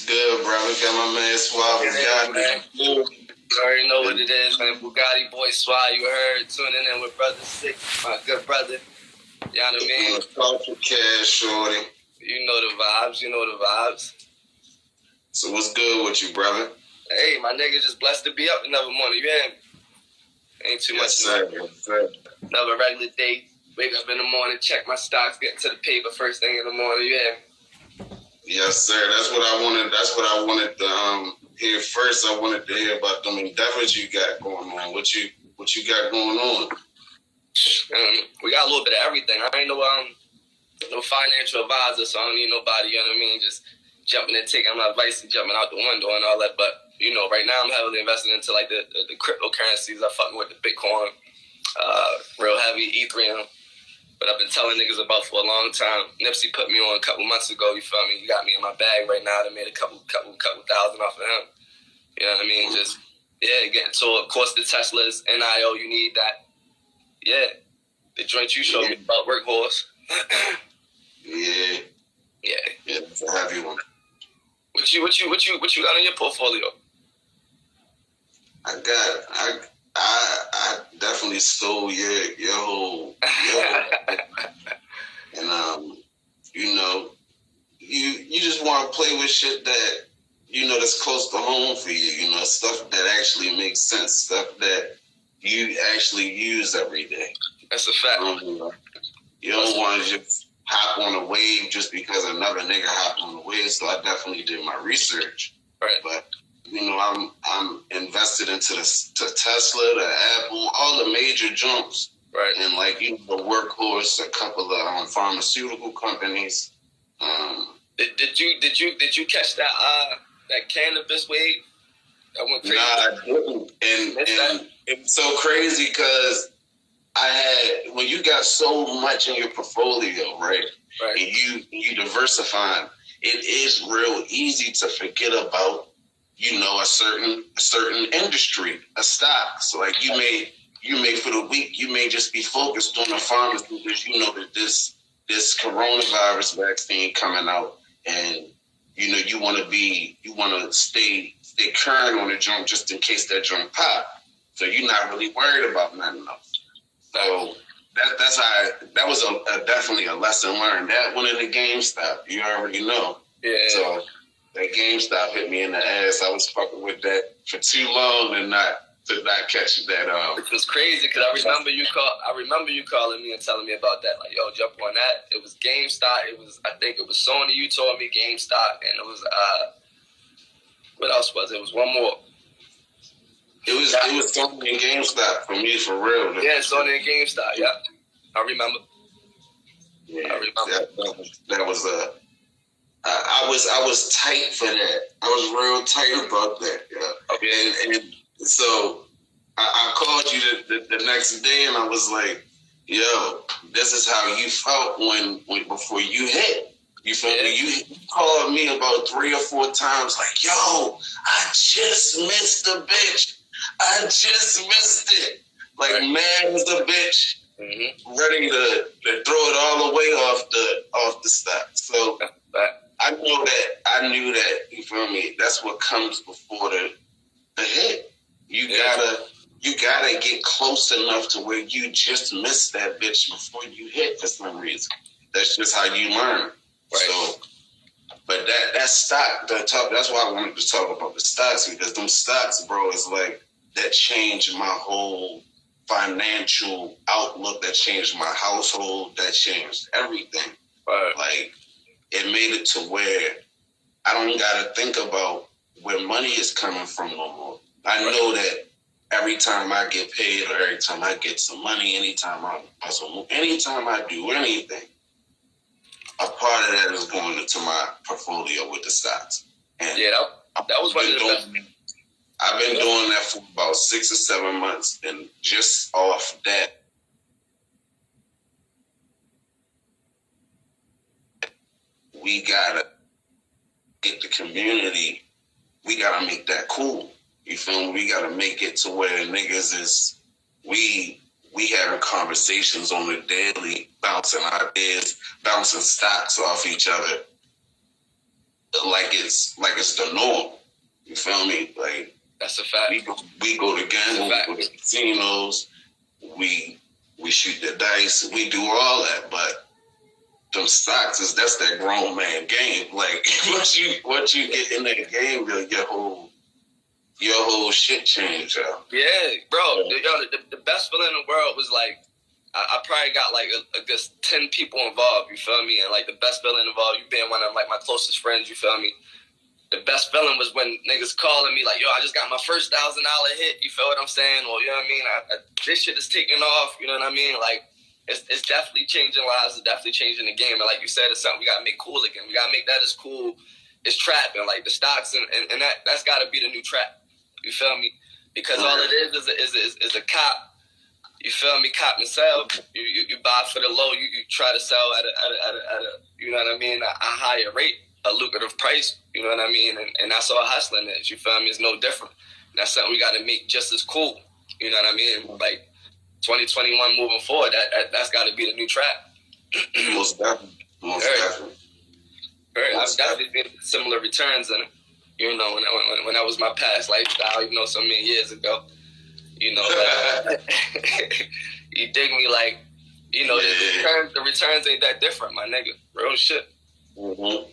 What's good, brother? Got my man Swa, Bugatti. You already know what it is, man. Bugattiboy Swa, you heard. Tuning in with Brother Sick, my good brother. You know what I mean? Culture cash, shorty. You know the vibes. So what's good with you, brother? Hey, my nigga just blessed to be up another morning, you hear me? Ain't too much. Sir. Another regular day. Wake up in the morning, check my stocks, get to the paper first thing in the morning, you hear me? Yes, sir. That's what I wanted to hear first. I wanted to hear about them endeavors you got going on. What you got going on? We got a little bit of everything. I ain't no financial advisor, so I don't need nobody, you know what I mean? Just jumping and taking my advice and jumping out the window and all that. But, you know, right now I'm heavily invested into like the cryptocurrencies. I'm fucking with the Bitcoin, real heavy Ethereum. But I've been telling niggas about for a long time. Nipsey put me on a couple months ago, you feel me? You got me in my bag right now. I made a couple thousand off of him. You know what I mean? Just, getting to it. Of course, the Teslas, NIO, you need that. Yeah. The joint you showed me about Workhorse. Yeah, it's a heavy one. What you got in your portfolio? I definitely stole your whole and you know, you just want to play with shit that you know that's close to home for you. You know, stuff that actually makes sense, stuff that you actually use every day. That's a fact. You don't want to just hop on a wave just because another nigga hopped on the wave. So I definitely did my research. Right. But you know, I'm invested into the Tesla, the Apple, all the major jumps. Right. And like the Workhorse, a couple of pharmaceutical companies. Did you catch that cannabis wave? That went crazy. Nah, I didn't. And it's so crazy because when you got so much in your portfolio, right? Right. And you diversify, it is real easy to forget about, you know, a certain industry, a stock. So like you may for the week, you may just be focused on the farmers because you know that this coronavirus vaccine coming out, and you know you want to stay current on the junk just in case that junk pop. So you're not really worried about nothing else. So that was definitely a lesson learned. That one in the GameStop, you already know. Yeah. So that GameStop hit me in the ass. I was fucking with that for too long to not catch that. Which was crazy because I remember you calling me and telling me about that. Like, yo, jump on that. It was GameStop. I think it was Sony. You told me GameStop, and it was what else was it? It was one more. It was Sony and GameStop for me, for real. Yeah, Sony and GameStop. Yeah, I remember. Yeah, I remember. That was I was tight for that. I was real tight about that. Yeah. Okay. And so I called you the next day, and I was like, "Yo, this is how you felt when before you hit." You feel me? You called me about 3 or 4 times, like, "Yo, I just missed the bitch. I just missed it." Like, mad as a bitch, ready to throw it all the way off the stock. So I knew that, you feel me? That's what comes before the hit. You gotta get close enough to where you just miss that bitch before you hit for some reason. That's just how you learn. Right. So, but that stock, that's why I wanted to talk about the stocks, because them stocks, bro, is like, that changed my whole financial outlook, that changed my household, that changed everything. Right. Like, it made it to where I don't gotta think about where money is coming from no more. I know that every time I get paid or every time I get some money, anytime I do anything, a part of that is going into my portfolio with the stocks. And that was one of the best. I've been doing that for about 6 or 7 months, and just off that, we gotta get the community. We gotta make that cool. You feel me? We gotta make it to where niggas is we having conversations on the daily, bouncing ideas, bouncing stocks off each other, like it's the norm. You feel me? Like that's a fact. We go to gamble, we go to casinos, we shoot the dice, we do all that, but them stocks that's that grown man game. Like once you get in that game, your whole shit change, yo. Yeah, bro. The best feeling in the world was like I probably got like a good 10 people involved, you feel me? And like the best feeling involved, you being one of like my closest friends, you feel me? The best feeling was when niggas calling me like, yo, I just got my first $1,000 hit, you feel what I'm saying? Or, you know what I mean? This shit is taking off, you know what I mean? Like, it's definitely changing lives, it's definitely changing the game. And like you said, it's something we gotta make cool again. We gotta make that as cool as trapping, like the stocks, and that's gotta be the new trap. You feel me? Because all it is a cop. You feel me? Cop and sell. You buy for the low. You try to sell at a you know what I mean? A higher rate, a lucrative price. You know what I mean? And that's all hustling is. You feel me? It's no different. And that's something we got to make just as cool. You know what I mean? Like 2021 moving forward, that's got to be the new trap. Most definitely. Most definitely. I've definitely seen similar returns in it. You know, when that was my past lifestyle, you know, so many years ago. You know, you dig me, like, you know, the returns ain't that different, my nigga. Real shit. Mm-hmm.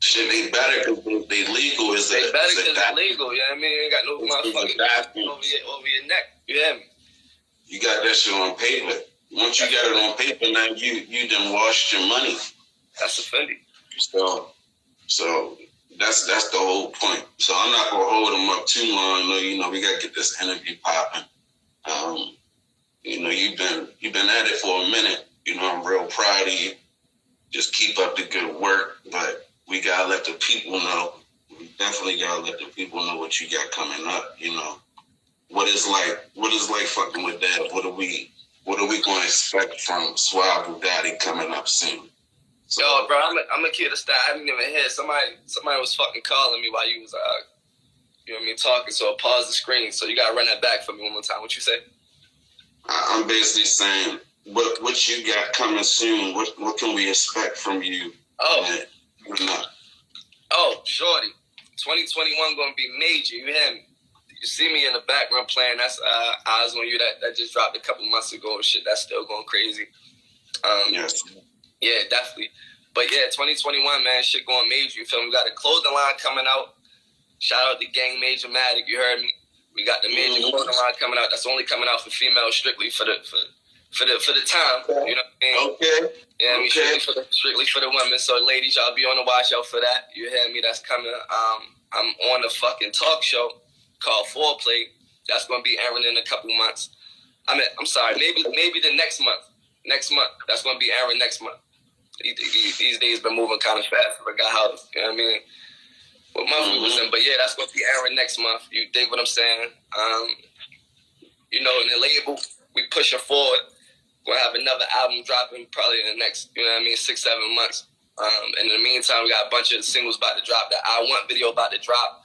Shit, they better because they legal. They better because they're legal, you know what I mean? You ain't got no motherfucking over your neck, you hear me? You got that shit on paper. Once you got it on paper, now you done washed your money. That's offending. So that's the whole point. So I'm not gonna hold them up too long. You know, we gotta get this interview popping. You know, you've been at it for a minute. You know, I'm real proud of you. Just keep up the good work, but we gotta let the people know. We definitely gotta let the people know what you got coming up. You know, what is like fucking with that? What are we gonna expect from Swa Bugatti coming up soon? So, yo, bro, I'm gonna keep the style. I didn't even hear somebody was fucking calling me while you was you know what I mean, talking. So I paused the screen. So you gotta run that back for me one more time. What you say? I'm basically saying what you got coming soon. What can we expect from you? Oh, shorty, 2021 gonna be major. You hear me? You see me in the background playing. That's Eyes on You. That just dropped a couple months ago. Shit, that's still going crazy. Yes. Yeah, definitely. But yeah, 2021, man, shit going major. You feel me? We got a clothing line coming out. Shout out to Gang Major Matic, you heard me? We got the major clothing line coming out. That's only coming out for females, strictly for the time. You know what I mean? Okay. Yeah, I mean, strictly for the women. So ladies, y'all be on the watch out for that. You hear me? That's coming. I'm on a fucking talk show called Foreplay. That's gonna be airing in a couple months. I'm sorry, maybe the next month. Next month. That's gonna be airing next month. These days been moving kind of fast. I forgot how, you know what I mean? What month we was in, but yeah, that's gonna be airing next month. You dig what I'm saying? You know, in the label, we pushing forward. We'll have another album dropping probably in the next, you know what I mean, 6-7 months. And in the meantime, we got a bunch of singles about to drop. The I Want video about to drop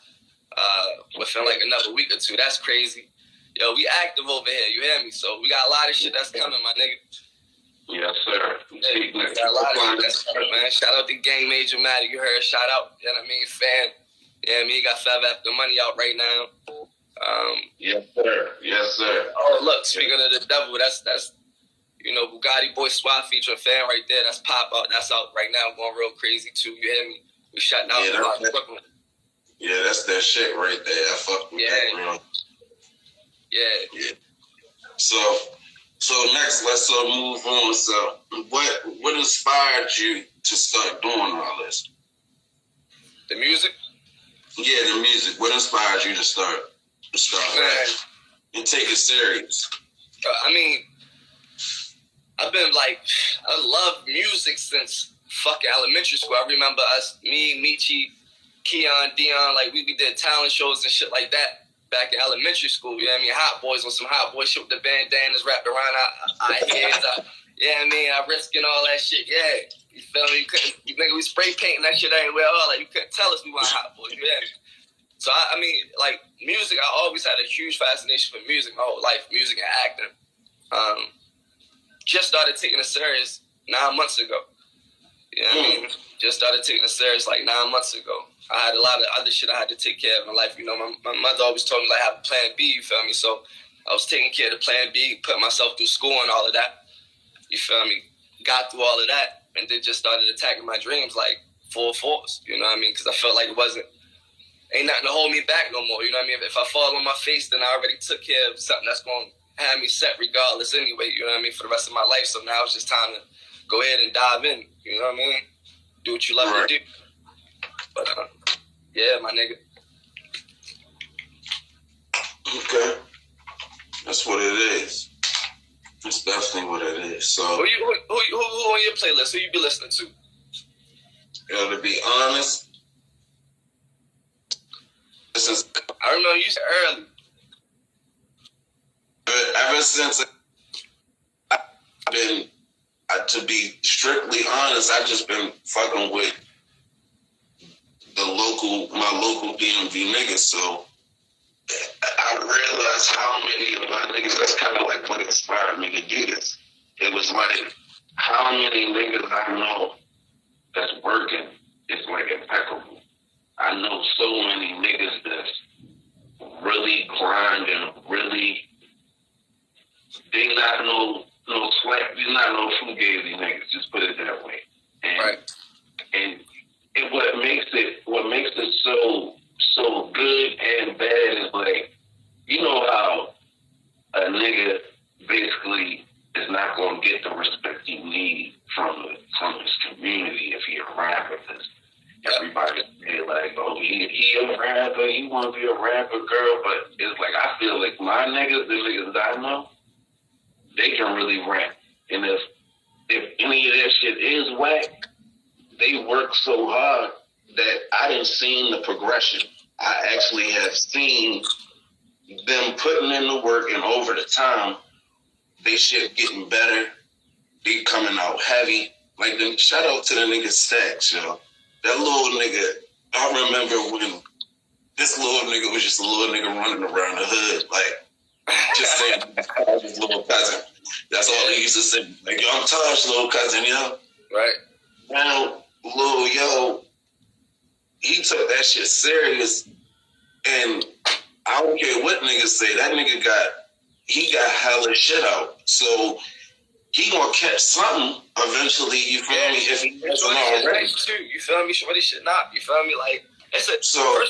within like another week or two. That's crazy. Yo, we active over here, you hear me? So we got a lot of shit that's coming, my nigga. Yes, sir. Yeah, we got a lot of shit that's coming, man. Shout out to Gang Major Matic, you heard. Shout out, you know what I mean, fan. Yeah, me got Forever After Money out right now. Yes, sir. Yes, sir. Oh, look, speaking of the devil, that's you know, Bugattiboy Swa featuring fan right there. That's pop out. That's out right now, going real crazy too. You hear me? We shutting out Brooklyn. Yeah, that's that shit right there. I fuck with that, real. Yeah. So next, let's move on. So, what inspired you to start doing all this? The music. Yeah, the music. What inspired you to start rapping and take it serious? I mean, I've been like, I love music since fucking elementary school. I remember us, me, Michi, Keon, Dion, like we did talent shows and shit like that back in elementary school. You know what I mean? Hot Boys, with some Hot Boy shit with the bandanas wrapped around our heads. You know what I mean? I risking all that shit. Yeah. You feel me? We spray painting that shit everywhere. Like, you couldn't tell us we weren't Hot Boys. You know what I mean? So, I mean, like, music, I always had a huge fascination for music my whole life, music and acting. Just started taking it serious 9 months ago. You know what I mean? Just started taking it serious like 9 months ago. I had a lot of other shit I had to take care of in life. You know, my mother always told me, like, have a plan B, you feel me? So I was taking care of the plan B, putting myself through school and all of that. You feel me? Got through all of that, and then just started attacking my dreams like full force. You know what I mean? Because I felt like ain't nothing to hold me back no more. You know what I mean? If I fall on my face, then I already took care of something that's going to have me set regardless anyway. You know what I mean? For the rest of my life. So now it's just time to go ahead and dive in. You know what I mean? Do what you love to do. But yeah, my nigga. Okay, that's what it is. That's definitely what it is. So who on your playlist? Who you be listening to? To be honest, I remember you said early. Ever since I've been, to be strictly honest, I've just been fucking with my local DMV niggas. So I realized how many of my niggas, that's kind of like what inspired me to do this. It was like, how many niggas I know that's working is like impeccable. I know so many niggas that's really grinding, really, they not no slack, they not no fugazi niggas, just put it that way. And what makes it so good and bad is like, you know how a nigga basically is not gonna get the respect he needs from his community if he a rapper. Everybody say like, oh, he a rapper, he wanna be a rapper, girl, but it's like I feel like my niggas, the niggas that I know, they can really rap. And if any of that shit is whack, they work so hard that I didn't see the progression. I actually have seen them putting in the work, and over the time, they shit getting better. They coming out heavy. Like, shout out to the nigga Stacks, yo. That little nigga, I remember when this little nigga was just a little nigga running around the hood, like, just saying, his little cousin. That's all he used to say. Like, yo, I'm Taj's little cousin, yo. Right. Now, little yo, he took that shit serious, and I don't care what niggas say, that nigga got hella shit out. So he gonna catch something eventually, you feel me, if he hasn't already. You feel me? Shorty should not, you feel me? Like, first of all,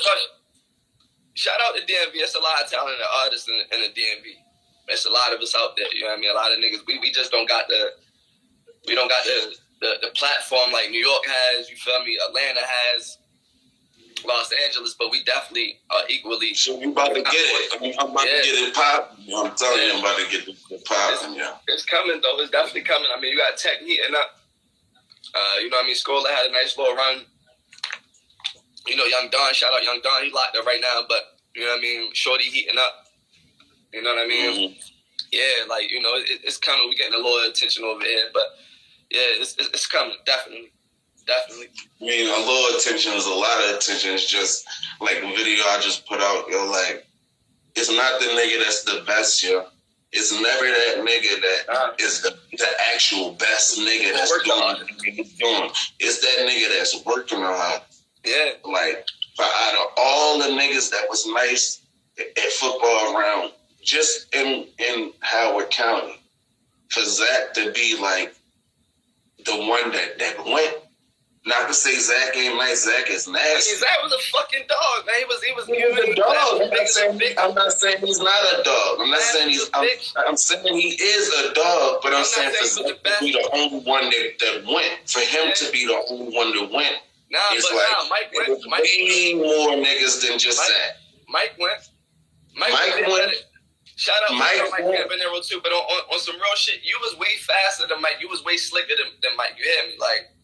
shout out to DMV. It's a lot of talented artists in the DMV. There's a lot of us out there, you know what I mean? A lot of niggas, we just don't got the platform like New York has, you feel me? Atlanta has, Los Angeles, but we definitely are equally. So you about to get it. I'm about to get it popping. I'm telling you, I'm about to get it popping, yeah. It's coming, though. It's definitely coming. I mean, you got Tech heating up. You know what I mean? Scola had a nice little run. You know, Young Don, shout out Young Don. He locked up right now, but, you know what I mean? Shorty heating up. You know what I mean? Mm-hmm. Yeah, like, you know, it's coming. We're getting a little attention over here, but, yeah, it's coming, definitely. Definitely. I mean, a little attention is a lot of attention. It's just like the video I just put out, yo, like, it's not the nigga that's the best, yo. It's never that nigga that is the actual best nigga that's doing what he's doing. It's that nigga that's working hard. Yeah. Like, out of all the niggas that was nice at football around, just in Howard County, for Zach to be like the one that went. Not to say Zach ain't nice, Zach is nasty. I mean, Zach was a fucking dog, man. He was a dog. I'm not saying he's not a dog. I'm not saying I'm saying he is a dog, but I'm saying for Zach to be the only one that went, for him to be the only one that went, Mike went. Way more niggas than just Zach. Mike went. Mike went. Shout out to Mike Cabanero too, but on some real shit, you was way faster than Mike. You was way slicker than Mike. You hear me? Like,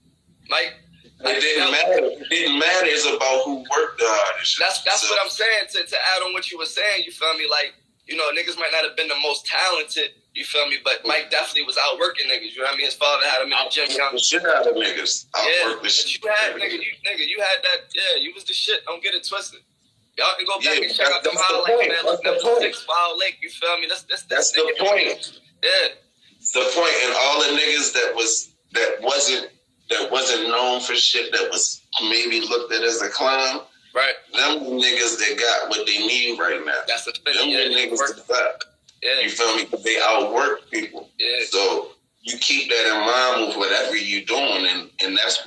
Mike. It didn't matter. It didn't matter. It's about who worked the hardest. That's what I'm saying. To add on what you were saying, you feel me? Like, you know, niggas might not have been the most talented, you feel me? But Mike definitely was outworking niggas. You know what I mean? His father had him in the gym. The shit out of niggas. Outworked the shit. You had you had that. Yeah, you was the shit. Don't get it twisted. Y'all can go back and check out them highlights, man. Look at the 6 Mile Lake. You feel me? That's the point. Yeah. It's the point. And all the niggas that that wasn't known for shit that was maybe looked at as a clown. Right. Them niggas that got what they need right now. That's the thing. Them niggas that got. Yeah. You feel me? They outwork people. Yeah. So you keep that in mind with whatever you're doing, and that's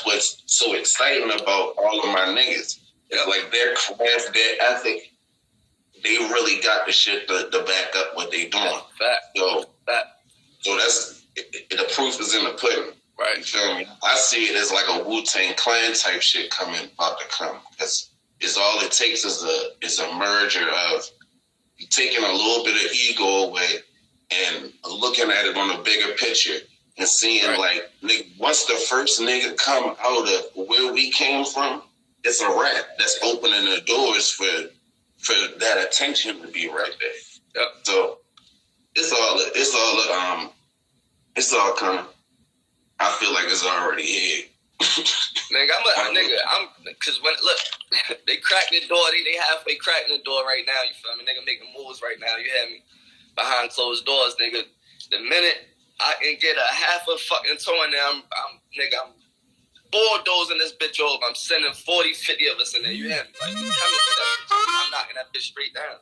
what's so exciting about all of my niggas. It's like their craft, their ethic, they really got the shit to back up what they doing. So that's the proof is in the pudding. Right. You feel me? I see it as like a Wu-Tang Clan type shit about to come. Because it's all it takes is a merger of taking a little bit of ego away and looking at it on a bigger picture and seeing like, nigga, once the first nigga come out of where we came from, it's a wrap. That's opening the doors for that attention to be right there. Yep. So it's all coming. I feel like it's already here. Cause when look, they cracked the door. They halfway cracking the door right now. You feel me? Nigga making moves right now. You hear me? Behind closed doors, nigga. The minute I can get a half a fucking toe in there, I'm bulldozing this bitch over. I'm sending 40, 50 of us in there. You hear me? Like, I'm knocking that bitch straight down.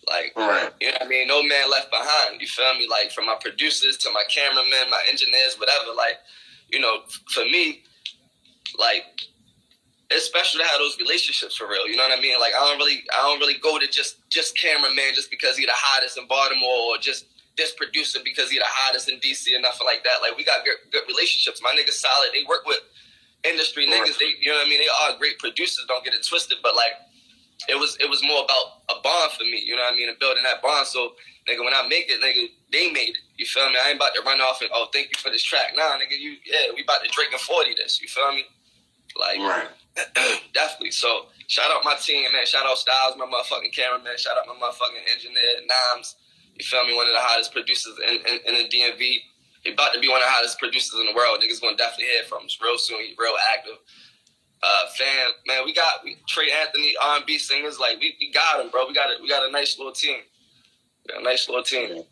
Like, you know what I mean? No man left behind. You feel me? Like, from my producers to my cameramen, my engineers, whatever. Like, you know, for me, like, it's special to have those relationships for real. You know what I mean? Like, I don't really go to just cameraman just because he the hottest in Baltimore, or just this producer because he the hottest in DC or nothing like that. Like, we got good relationships. My niggas solid. They work with industry niggas. They, you know what I mean? They are great producers. Don't get it twisted. But like, it was more about a bond for me. You know what I mean? And building that bond. So, nigga, when I make it, nigga, they made it. You feel me? I ain't about to run off and, oh, thank you for this track. Nah, nigga, we about to Drake and 40 this. You feel me? Like, definitely. So, shout out my team, man. Shout out Styles, my motherfucking cameraman. Shout out my motherfucking engineer, Nams. You feel me? One of the hottest producers in the DMV. He about to be one of the hottest producers in the world. Niggas gonna definitely hear from him real soon. He real active. Fan, man, we got Trey Anthony, R&B singers. Like, we got him, bro. We got a nice little team. We got a nice little team.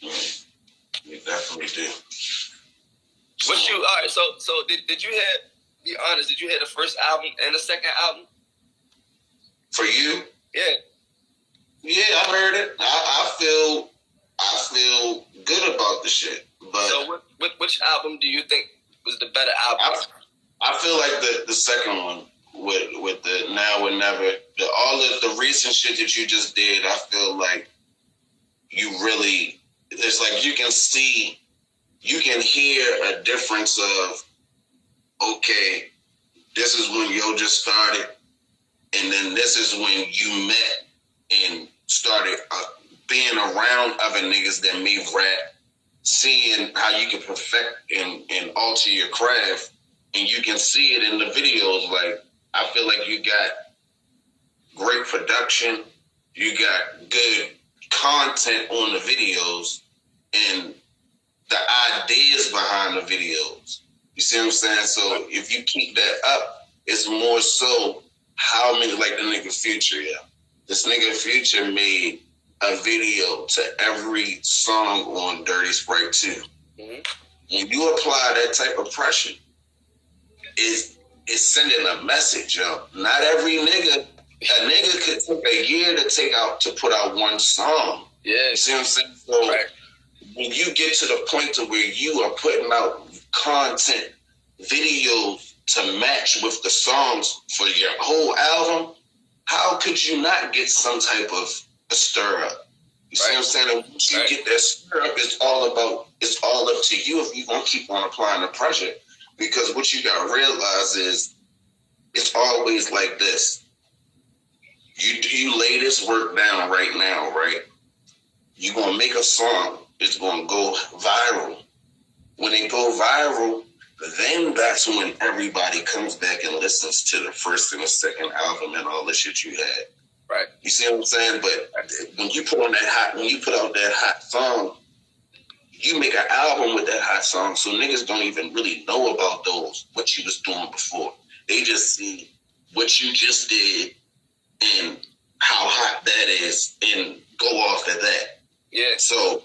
We definitely do. All right, so did you hear, be honest, did you hear the first album and the second album? For you? Yeah. Yeah, I heard it. I feel good about the shit. But so which album do you think was the better album? I feel like the second one with the Now and Never, all of the recent shit that you just did, I feel like you really, it's like you can hear a difference of, okay, this is when Yo just started, and then this is when you met and started being around other niggas that made rap, seeing how you can perfect and alter your craft, and you can see it in the videos. Like, I feel like you got great production, you got good content on the videos, and the ideas behind the videos. You see what I'm saying? So if you keep that up, it's more so how many, like the nigga Future, this nigga Future made a video to every song on Dirty Sprite 2. Mm-hmm. When you apply that type of pressure, it's sending a message, yo. Not every nigga, a nigga could take a year to put out one song. Yeah. You see what I'm saying? So when you get to the point to where you are putting out content, videos to match with the songs for your whole album, how could you not get some type of a stir up? You see what I'm saying? And once you get that stir up, it's all up to you if you're going to keep on applying the pressure. Because what you got to realize is it's always like this. You lay this work down right now, right? You're going to make a song. It's going to go viral. When it go viral, then that's when everybody comes back and listens to the first and the second album and all the shit you had. Right. You see what I'm saying? But when you put out that hot song, you make an album with that hot song, so niggas don't even really know about what you was doing before. They just see what you just did and how hot that is and go off of that. Yeah. So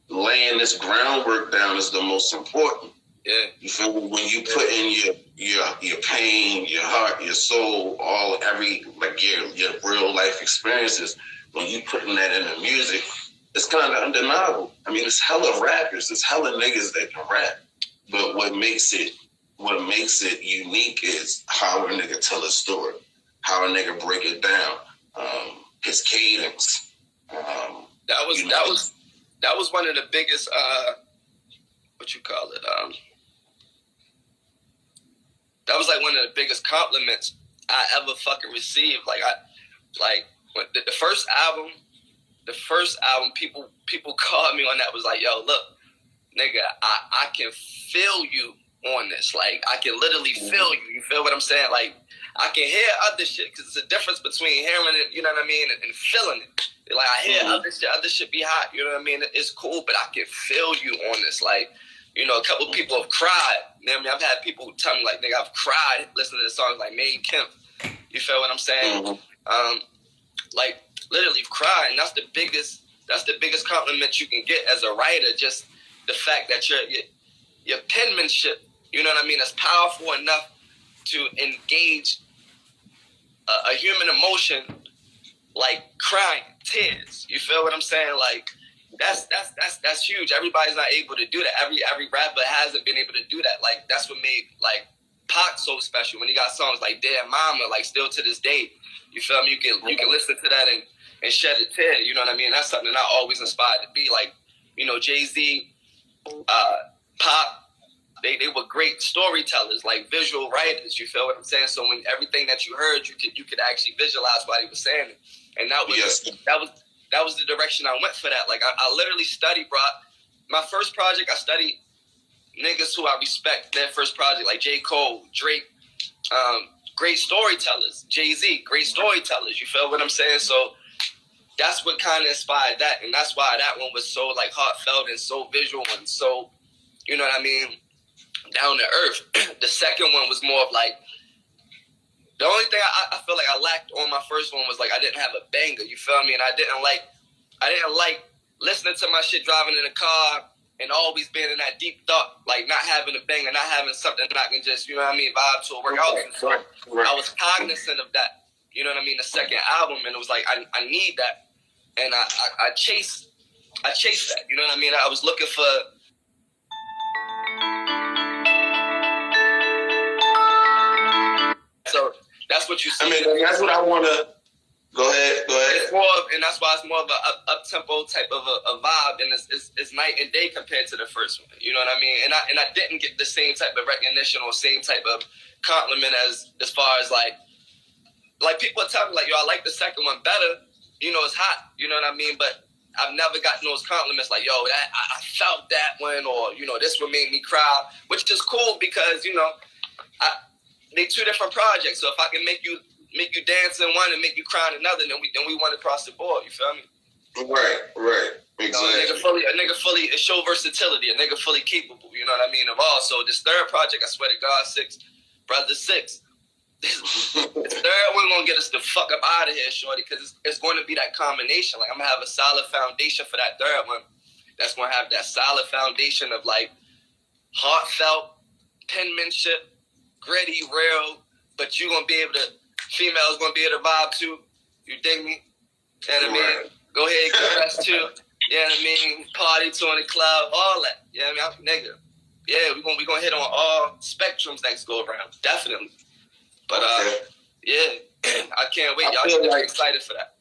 laying this groundwork down is the most important. Yeah. You feel me? When you put in your pain, your heart, your soul, your real life experiences, when you putting that in the music, it's kind of undeniable. I mean, it's hella rappers, it's hella niggas that can rap. But what makes it unique is how a nigga tell a story, how a nigga break it down, his cadence. That was one of the biggest that was like one of the biggest compliments I ever fucking received. When the first album, people called me on that, was like, yo, look, nigga, I can feel you on this. Like, I can literally feel you. You feel what I'm saying? Like, I can hear other shit, because it's a difference between hearing it, you know what I mean, and feeling it. Like, I hear other shit be hot, you know what I mean? It's cool, but I can feel you on this. Like, you know, a couple people have cried. You know what I mean? I've had people tell me, like, nigga, I've cried listening to songs like Main Kemp. You feel what I'm saying? Like, literally cried, and that's the biggest compliment you can get as a writer. Just the fact that your penmanship, you know what I mean, is powerful enough to engage a human emotion, like crying, tears. You feel what I'm saying? Like, that's huge. Everybody's not able to do that. Every rapper hasn't been able to do that. Like, that's what made like Pac so special, when he got songs like Dear Mama, like still to this day. You feel me? You can listen to that and shed a tear. You know what I mean? That's something I always inspired to be. Like, you know, Jay-Z, Pac, they were great storytellers, like visual writers. You feel what I'm saying? So when everything that you heard, you could actually visualize what he was saying, and that was the direction I went for that. Like, I literally studied, bro. My first project, I studied niggas who I respect. Their first project, like J. Cole, Drake, great storytellers. Jay-Z, great storytellers. You feel what I'm saying? So that's what kind of inspired that, and that's why that one was so like heartfelt and so visual and so, you know what I mean, down to earth. The second one was more of like, the only thing I feel like I lacked on my first one was like, I didn't have a banger. You feel me? And I didn't like listening to my shit driving in the car and always being in that deep thought, like not having a banger, not having something that I can just, you know what I mean, vibe to or work out. So I was cognizant of that, you know what I mean, the second album, and it was like, I need that. And I chased that, you know what I mean? I was looking for... So that's what you see. I mean, that's what I want to... Go ahead. It's more of, and that's why it's more of a up-tempo type of a vibe, and it's night and day compared to the first one. You know what I mean? And I didn't get the same type of recognition or same type of compliment as far as like people are telling me, like, yo, I like the second one better. You know, it's hot. You know what I mean? But I've never gotten those compliments like, yo, that I felt that one, or, you know, this one made me cry, which is cool because, you know, they two different projects. So if I can make you dance in one and make you cry in another, then we won across the board. You feel me? Right. Exactly. A nigga fully it show versatility. A nigga fully capable. You know what I mean? Of all. So this third project, I swear to God, 6 Brothers 6. This third one gonna get us the fuck up out of here, shorty, because it's going to be that combination. Like, I'm gonna have a solid foundation for that third one. That's gonna have that solid foundation of like heartfelt penmanship, gritty, real, but you gonna be able to. Females gonna be able to vibe too. You dig me? You know what I mean? Go ahead, get dressed too. You know what I mean? Party to in the club, all that. You know what I mean? Nigga. Yeah, we gonna hit on all spectrums next go around. Definitely. But yeah, I can't wait. Y'all should be excited for that.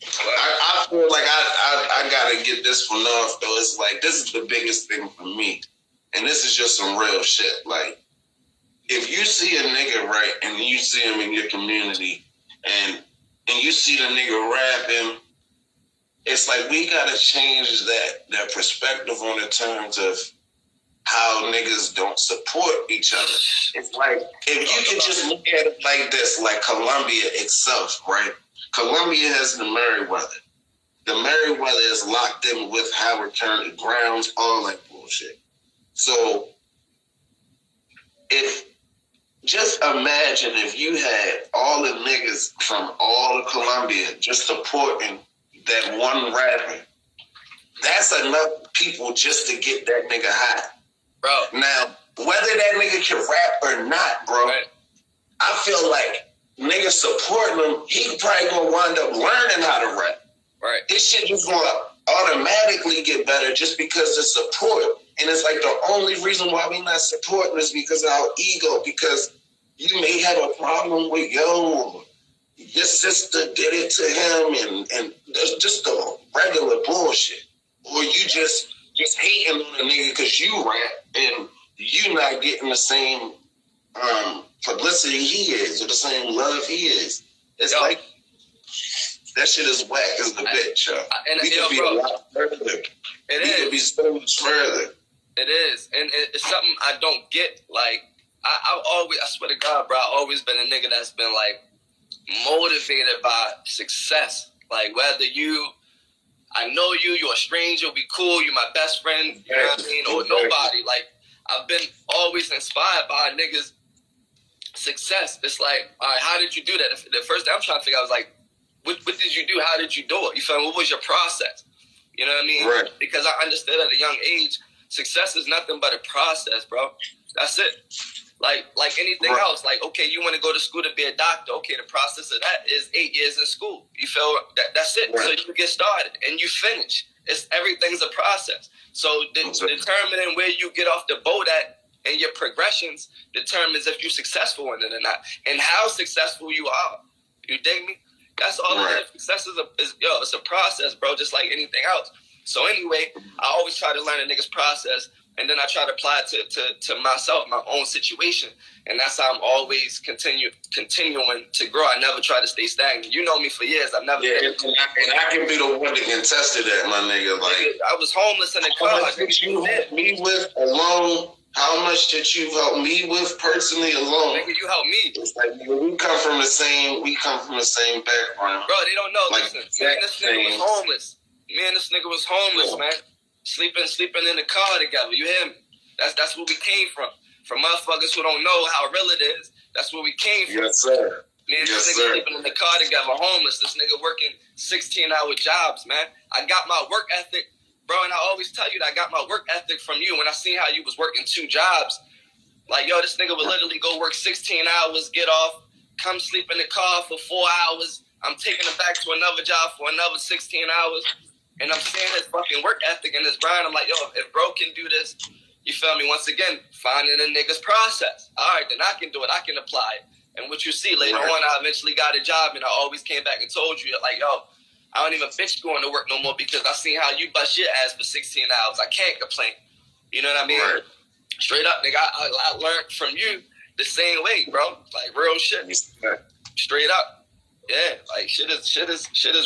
I feel like I gotta get this one off though. It's like, this is the biggest thing for me. And this is just some real shit. Like, if you see a nigga, right, and you see him in your community, and you see the nigga rapping, it's like we gotta change that perspective on the terms of how niggas don't support each other. It's like, if you can just look at it like this, like Columbia itself, right? Columbia has the Meriwether. The Meriwether is locked in with Howard County grounds, all that bullshit. So, just imagine if you had all the niggas from all of Columbia just supporting that one rapper. That's enough people just to get that nigga hot. Bro. Now, whether that nigga can rap or not, bro, right. I feel like niggas supporting him, he probably gonna wind up learning how to rap. Right. His shit just gonna automatically get better just because of support. And it's like the only reason why we not supporting is because of our ego, because you may have a problem with your sister did it to him and there's just the regular bullshit. Or you just hating on a nigga because you rap and you not getting the same publicity he is or the same love he is. It's like that shit is whack as the bitch. We could be a lot further. We could be so much further. It is. And it's something I don't get. Like, I swear to God, bro, I've always been a nigga that's been, like, motivated by success. Like, whether I know you're a stranger, we cool, you're my best friend, you know what I mean, or nobody. Like, I've been always inspired by a nigga's success. It's like, all right, how did you do that? The first thing I'm trying to figure out was like, what did you do? How did you do it? You feel me? What was your process? You know what I mean? Right. Because I understood at a young age, success is nothing but a process, bro. That's it. Like anything else. Like, okay, you want to go to school to be a doctor. Okay, the process of that is 8 years in school. You feel that's it. Right. So you get started and you finish. Everything's a process. So determining where you get off the boat at and your progressions determines if you're successful in it or not, and how successful you are. You dig me? That's all it is. Success is it's a process, bro, just like anything else. So anyway, I always try to learn a nigga's process, and then I try to apply it to myself, my own situation. And that's how I'm always continuing to grow. I never try to stay stagnant. You know me for years. I've never been. And I can be the one to contest to that, my nigga. Like, I was homeless in the car. How much did you help me with alone? How much did you help me with personally alone? Nigga, you helped me. It's like, we come from the same background. Bro, they don't know. Like, listen, me and this nigga was homeless. Man. Sleeping in the car together. You hear me? That's where we came from. For motherfuckers who don't know how real it is, that's where we came from. Yes, sir. Me and this nigga sleeping in the car together, homeless. This nigga working 16-hour jobs, man. I got my work ethic, bro, and I always tell you that I got my work ethic from you. When I seen how you was working 2 jobs, like, yo, this nigga would literally go work 16 hours, get off, come sleep in the car for 4 hours. I'm taking him back to another job for another 16 hours. And I'm seeing his fucking work ethic and his grind. I'm like, yo, if bro can do this, you feel me? Once again, finding a nigga's process. All right, then I can do it. I can apply it. And what you see later on, I eventually got a job, and I always came back and told you, like, yo, I don't even bitch going to work no more because I seen how you bust your ass for 16 hours. I can't complain. You know what I mean? Right. Straight up, nigga, I learned from you the same way, bro. Like, real shit. Straight up. Yeah, like shit is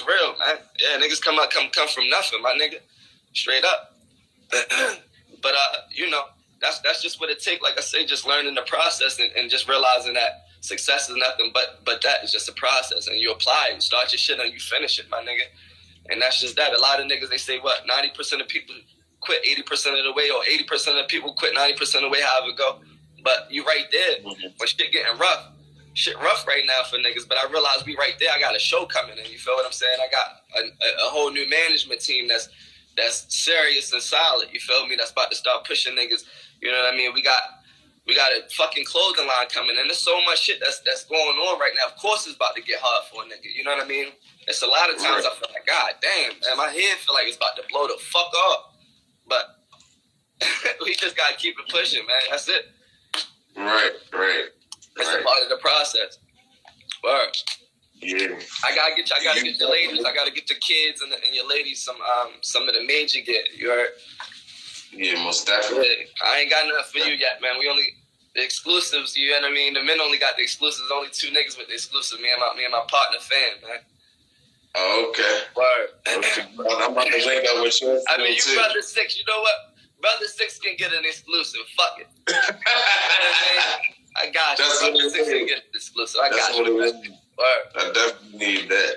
real, man. Yeah, niggas come from nothing, my nigga. Straight up. But you know, that's just what it takes. Like I say, just learning the process and just realizing that success is nothing but that is just a process, and you apply it, you start your shit and you finish it, my nigga. And that's just that. A lot of niggas, they say what 90% of people quit 80% of the way, or 80% of people quit 90% of the way, however it go. But you right there when shit getting rough. Shit rough right now for niggas, but I realize we right there. I got a show coming in. You feel what I'm saying? I got a whole new management team that's serious and solid. You feel me? That's about to start pushing niggas. You know what I mean? We got a fucking clothing line coming in. There's so much shit that's going on right now. Of course, it's about to get hard for a nigga. You know what I mean? It's a lot of times I feel like, God damn, man, my head feel like it's about to blow the fuck up. But we just gotta keep it pushing, man. That's it. Right. It's a part of the process. Word. Yeah. I gotta get the ladies. I gotta get the kids and your ladies some of the major gear. You heard? Yeah, most definitely. Yeah. I ain't got nothing for you yet, man. We only the exclusives. You know what I mean? The men only got the exclusives. Only 2 niggas with the exclusive. Me and my partner fan, man. Oh, okay. Word. Okay. I'm about to link up with you. I mean, you too. Brother 6. You know what? Brother 6 can get an exclusive. Fuck it. You know what I mean? I got you. That's what it is. Get exclusive. I got you. What it is. I definitely need that.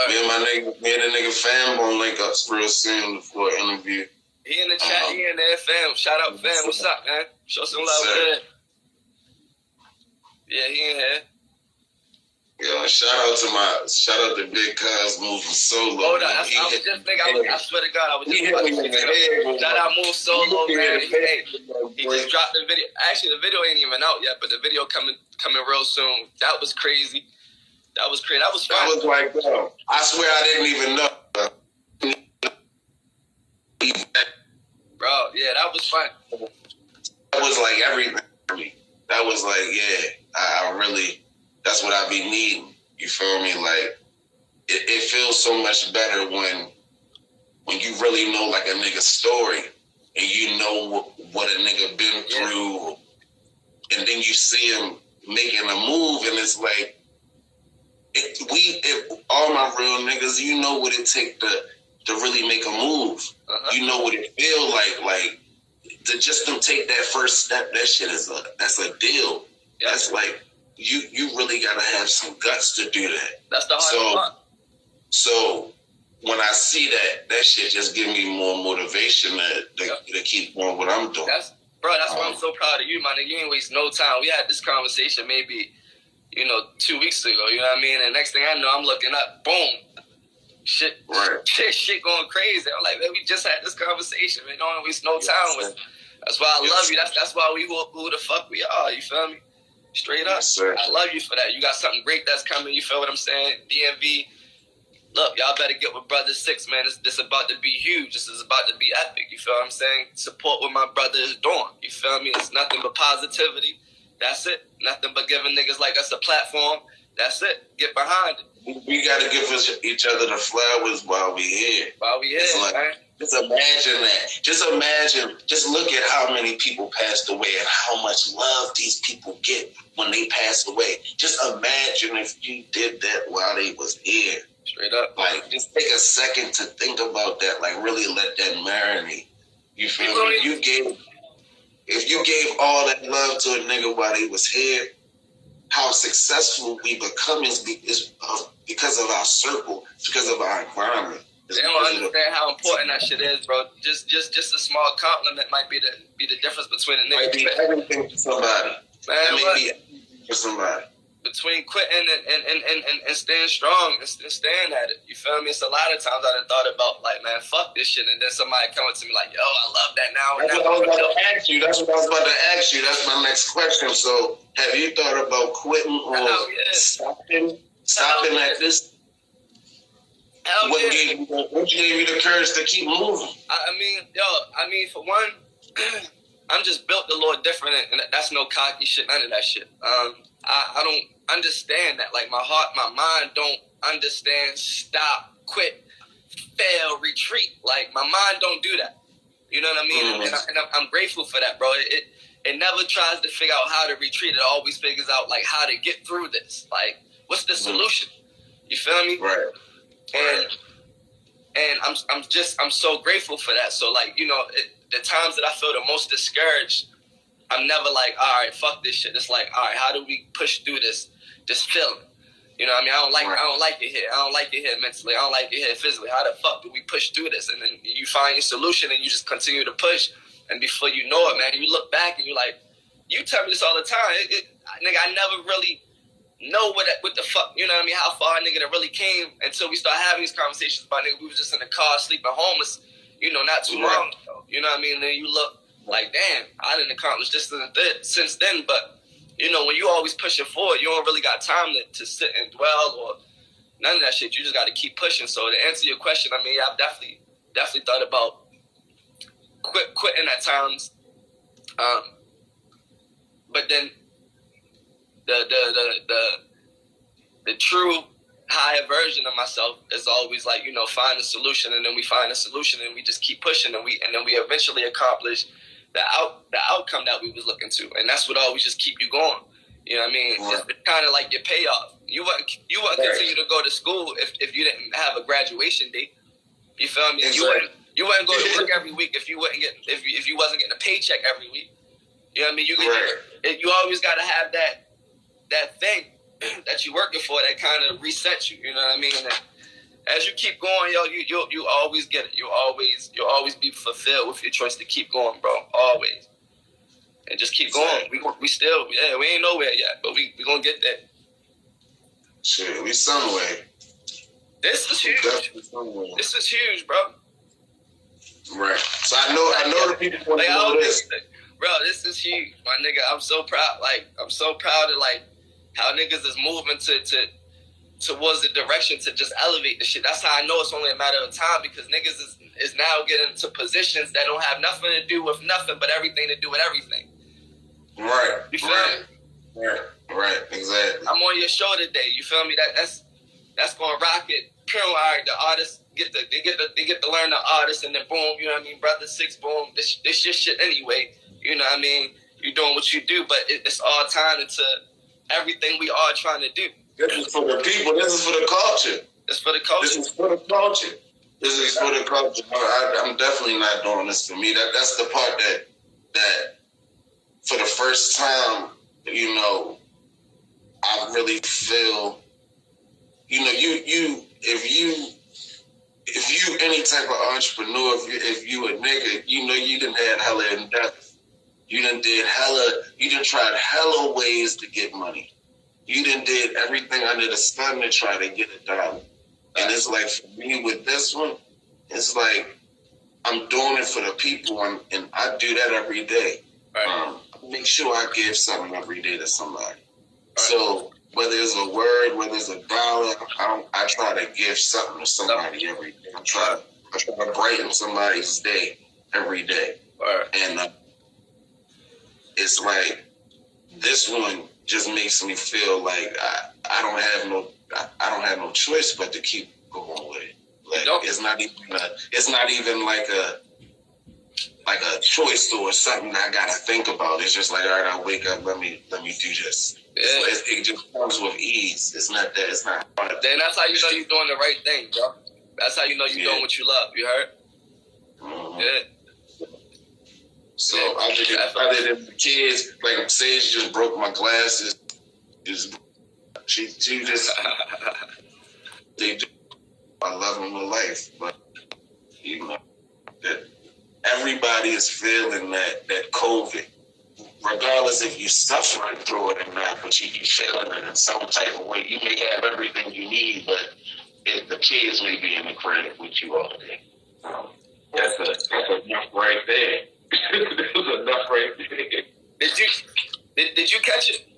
Me and the nigga fam gonna link up real soon for an interview. He in the chat. He in there, fam. Shout out, fam. What's up, man? Show some love there. Yeah, he in here. Yeah, Shout out to Big Cuz moving solo. Hold on, I swear to God, I was just about to say, shout out Move Solo, man. He just dropped the video. Actually, the video ain't even out yet, but the video coming real soon. That was crazy. That was crazy. That was fun. I was like, bro, I swear I didn't even know. Bro, yeah, that was fun. That was like everything for me. That was like, yeah, I really, that's what I be needing. You feel me? Like, it feels so much better when you really know like a nigga's story and you know what a nigga been through, and then you see him making a move, and it's like, all my real niggas, you know what it take to really make a move. You know what it feel like to just them take that first step. That shit that's a deal. Yep. That's like you really gotta have some guts to do that. That's the hard part. So when I see that shit just give me more motivation to keep doing what I'm doing. That's why I'm so proud of you, man. You ain't waste no time. We had this conversation maybe 2 weeks ago. You know what I mean? And next thing I know, I'm looking up, boom, shit going crazy. I'm like, man, we just had this conversation, man. Don't waste no time with. That's why I love you. That's why we who the fuck we are. You feel me? Straight up. Yes, I love you for that. You got something great that's coming. You feel what I'm saying? DMV. Look, y'all better get with Brother 6, man. This about to be huge. This is about to be epic. You feel what I'm saying? Support what my brother is doing. You feel me? It's nothing but positivity. That's it. Nothing but giving niggas like us a platform. That's it. Get behind it. We got to give each other the flowers while we here. Man. Just imagine that. Just look at how many people passed away and how much love these people get when they pass away. Just imagine if you did that while they was here. Straight up. Like, just take a second to think about that. Like, really let that marinate. You feel me? If you gave all that love to a nigga while he was here, how successful we become is because of our circle, because of our environment. They don't understand how important that shit is, bro. Just a small compliment might be the difference between a nigga. Might be everything for somebody. Man, be everything for somebody. Between quitting and staying strong and staying at it. You feel me? It's a lot of times I done thought about, like, man, fuck this shit. And then somebody coming to me like, yo, I love that now. That's what I was about to ask you. That's my next question. So have you thought about quitting or stopping at this? What gave you the courage to keep moving? I mean, for one, I'm just built a little different, and that's no cocky shit, none of that shit. I don't understand that. Like, my heart, my mind don't understand stop, quit, fail, retreat. Like, my mind don't do that. You know what I mean? Mm-hmm. And I'm grateful for that, bro. It never tries to figure out how to retreat. It always figures out, like, how to get through this. Like, what's the solution? You feel me? Right. And I'm so grateful for that. So, like, the times that I feel the most discouraged, I'm never like, all right, fuck this shit. It's like, all right, how do we push through this feeling? You know what I mean? I don't like it here. I don't like it here mentally. I don't like it here physically. How the fuck do we push through this? And then you find your solution and you just continue to push. And before you know it, man, you look back and you're like, you tell me this all the time. Nigga, I never really know what the fuck, you know what I mean? How far a nigga that really came until we start having these conversations about, nigga, we was just in the car sleeping homeless, not too long ago. You know what I mean? And then you look like, damn, I didn't accomplish this since then. But, when you always pushing forward, you don't really got time to sit and dwell or none of that shit. You just got to keep pushing. So to answer your question, I mean, I've definitely thought about quitting at times. But then the true higher version of myself is always like, find a solution, and then we find a solution and we just keep pushing, and then we eventually accomplish the outcome that we was looking to. And that's what always just keep you going. You know what I mean? It's kind of like your payoff. You wouldn't continue to go to school if you didn't have a graduation date. You feel me? Exactly. You wouldn't go to work every week if you wasn't getting a paycheck every week. You know what I mean? You always got to have that thing that you're working for that kind of resets you. You know what I mean? And as you keep going, you always get it. You'll always be fulfilled with your choice to keep going, bro. Always. And just keep going. We still, we ain't nowhere yet, but we gonna get there. Shit, we some way. This is huge. This is huge, bro. Right. So I know the people want to know this. Bro, this is huge, my nigga. I'm so proud. Like, I'm so proud of like how niggas is moving towards the direction to just elevate the shit. That's how I know it's only a matter of time, because niggas is now getting to positions that don't have nothing to do with nothing but everything to do with everything. Right. You feel me? Right. Exactly. I'm on your show today. You feel me? That's gonna rock it. All right, the artists get to learn the artist, and then boom, you know what I mean? Brother Six, boom, this your shit anyway. You know what I mean? You're doing what you do, but it's all tying into everything we are trying to do. This is for the people. This is for the culture. It's for the culture. This is for the culture. This is for the culture. I'm definitely not doing this for me. That's the part that for the first time, you know, I really feel, you know, if you any type of entrepreneur, if you a nigga, you know, you done had hella endeavors. You done tried hella ways to get money. You done did everything under the sun to try to get a dollar. And it's like, for me with this one, it's like, I'm doing it for the people, and I do that every day. Right. Make sure I give something every day to somebody. Right. So whether it's a word, whether it's a dollar, I try to give something to somebody every day. I try to brighten somebody's day every day. Right. And it's like, this one just makes me feel like I don't have no choice but to keep going with it. Like, it's not even like a choice or something I gotta think about. It's just like, all right, I wake up, let me do this. Yeah. It just comes with ease. It's not that. It's not hard. Then that's how you know you're doing the right thing, bro. That's how you know you're doing what you love. You heard? Mm-hmm. Yeah. So other than the kids, like Sage just broke my glasses. She just I love them to life, but you know that everybody is feeling that COVID, regardless if you're suffering through it or not, but you feeling it in some type of way. You may have everything you need, but the kids may be in the credit with you all day. That's enough right there. There's enough right there. Did you catch it?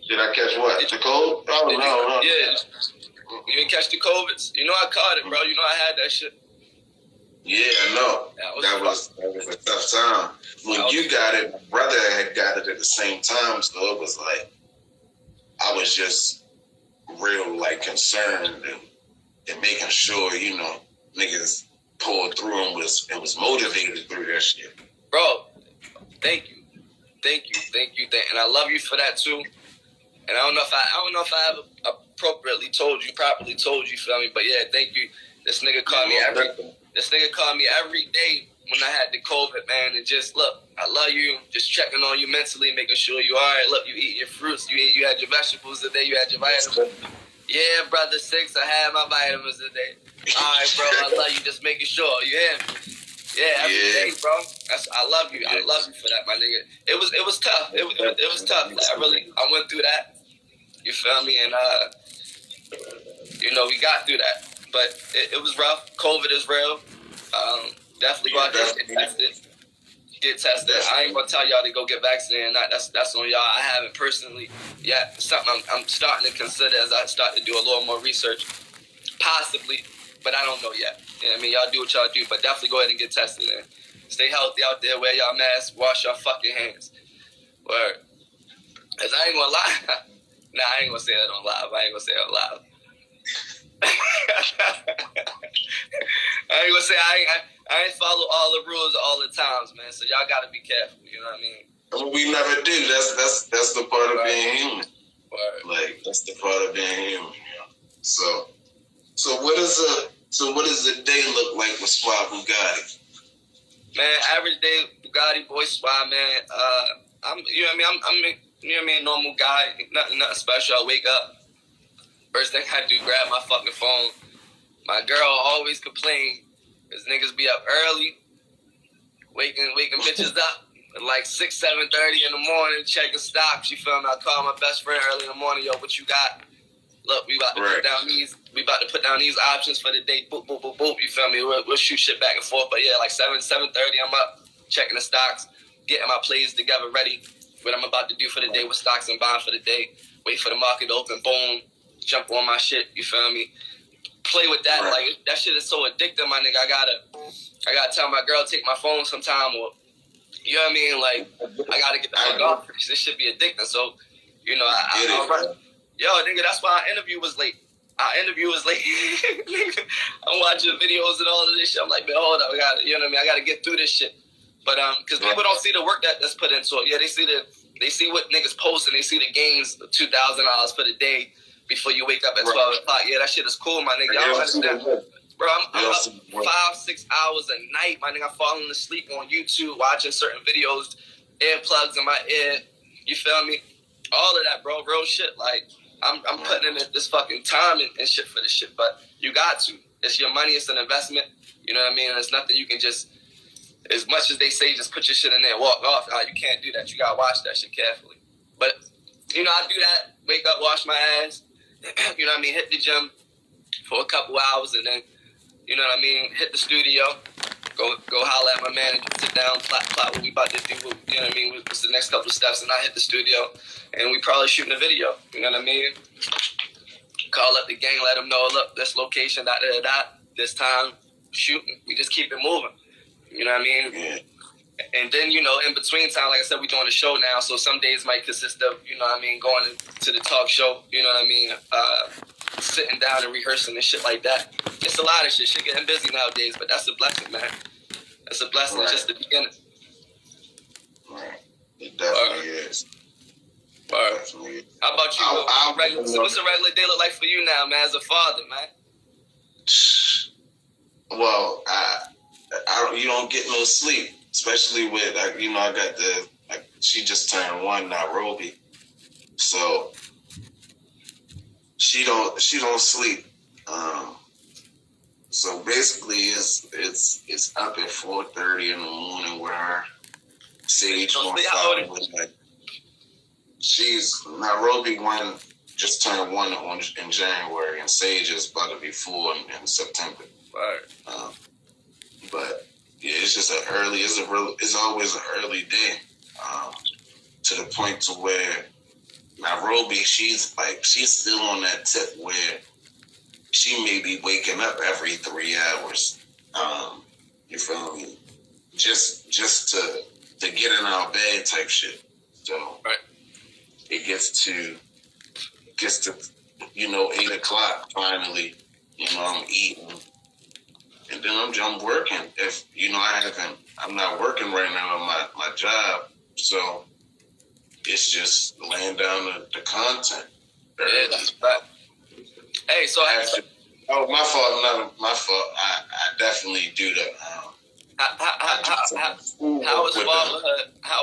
Did I catch what? The cold? Oh, no. Yeah. You didn't catch the COVIDs? You know I caught it, bro. You know I had that shit. Yeah, I know. That was a tough time. When you got it, my brother had got it at the same time, so it was like, I was just real, like, concerned and making sure, you know, niggas pulled through and was motivated through that shit. Bro, thank you. And I love you for that too. And I don't know if I ever properly told you, feel me? But yeah, thank you. This nigga called me every day when I had the COVID, man. And just look, I love you. Just checking on you mentally, making sure you all right. Look, you eat your fruits. You had your vegetables today. You had your vitamins. Yeah, brother Six, I had my vitamins today. All right, bro. I love you. Just making sure. You hear me? Yeah, every day, bro. I love you. I love you for that, my nigga. It was tough. It was tough. I went through that. You feel me? And you know, we got through that. But it was rough. COVID is real. Definitely go out there and get tested. Get tested. I ain't gonna tell y'all to go get vaccinated or not. That's on y'all. I haven't personally yet. Something I'm starting to consider as I start to do a little more research. Possibly, but I don't know yet. You know what I mean? Y'all do what y'all do, but definitely go ahead and get tested and stay healthy out there. Wear y'all masks. Wash your fucking hands. Word. Cause I ain't gonna lie. Nah, I ain't gonna say that on live. I ain't gonna say it on live. I ain't gonna say I ain't follow all the rules all the times, man. So y'all gotta be careful. You know what I mean? We never do. That's the part of being human. Word. Like, that's the part of being human. You know? So what does a day look like with Swa Bugatti? Man, average day Bugattiboy Swa, man. I'm you know what I mean? I'm you know what I mean, normal guy, nothing special. I wake up. First thing I do, grab my fucking phone. My girl always complain because niggas be up early, waking bitches up at like 6, 7:30 in the morning, checking stocks. You feel me? I call my best friend early in the morning. Yo, what you got? look, we about to put down these options for the day. Boop, boop, boop, boop. You feel me? We'll shoot shit back and forth. But yeah, like 7:30, I'm up checking the stocks, getting my plays together, ready. What I'm about to do for the day, with stocks and bonds for the day. Wait for the market to open. Boom, jump on my shit. You feel me? Play with that. Like that shit is so addictive, my nigga. I gotta tell my girl take my phone sometime, or you know what I mean? Like I gotta get the fuck off. This shit be addicting. So you know, yo, nigga, that's why our interview was late. I'm watching videos and all of this shit. I'm like, man, hold up, you know what I mean? I gotta get through this shit. But because people don't see the work that's put into it. Yeah, they see what niggas post and they see the gains of $2,000 for the day before you wake up at 12 o'clock. Yeah, that shit is cool, my nigga. Y'all understand? Bro, I'm up 5-6 hours a night, my nigga. I'm falling asleep on YouTube, watching certain videos, earplugs in my ear. You feel me? All of that, bro. Real shit. Like, I'm putting in this fucking time and shit for this shit. But you got to. It's your money. It's an investment. You know what I mean? And it's nothing you can just, as much as they say, just put your shit in there and walk off. You can't do that. You got to watch that shit carefully. But, you know, I do that. Wake up, wash my ass. You know what I mean? Hit the gym for a couple hours and then, you know what I mean, hit the studio, go holler at my manager, sit down, plot what we about to do, you know what I mean, what's the next couple of steps, and I hit the studio, and we probably shooting a video, you know what I mean? Call up the gang, let them know, look, this location, this time, shooting, we just keep it moving, you know what I mean? Yeah. And then, you know, in between time, like I said, we're doing a show now, so some days might consist of, you know what I mean, going to the talk show, you know what I mean, sitting down and rehearsing and shit like that. It's a lot of shit. Shit getting busy nowadays, but that's a blessing, man. That's a blessing just the beginning. Right. It definitely is. Definitely is. How about you? What's a regular day look like for you now, man, as a father, man? Well, you don't get no sleep, especially with, you know, I got she just turned 1, Nairobi. So she don't sleep. So basically, it's up at 4:30 in the morning where her Sage she's Nairobi 1 just turned 1 in January, and Sage is about to be 4 in September. Right. But yeah, it's just it's always an early day. To the point to where Nairobi, she's still on that tip where she may be waking up every 3 hours. You feel me? Just to get in our bed type shit. So it gets to 8 o'clock finally. You know, I'm eating, and then I'm working. If you know, I'm not working right now on my job, so it's just laying down the content. Yeah, that's right. Hey, so my fault. Not my fault. I definitely do that. How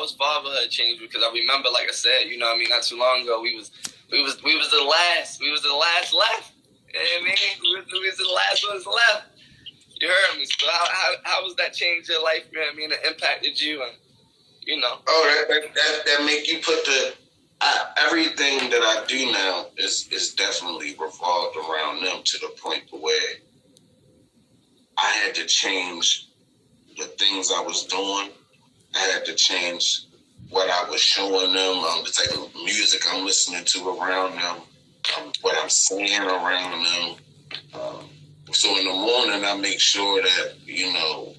was fatherhood changed? Because I remember, like I said, you know what I mean, not too long ago, we was the last left. You know what I mean? We was the last ones left. You heard me. So how was that change your life? You know what I mean? It impacted you, and you know. Oh, that make you put everything that I do now is definitely revolved around them, to the point where I had to change the things I was doing. I had to change what I was showing them, the type of music I'm listening to around them, what I'm saying around them. So in the morning, I make sure that, you know,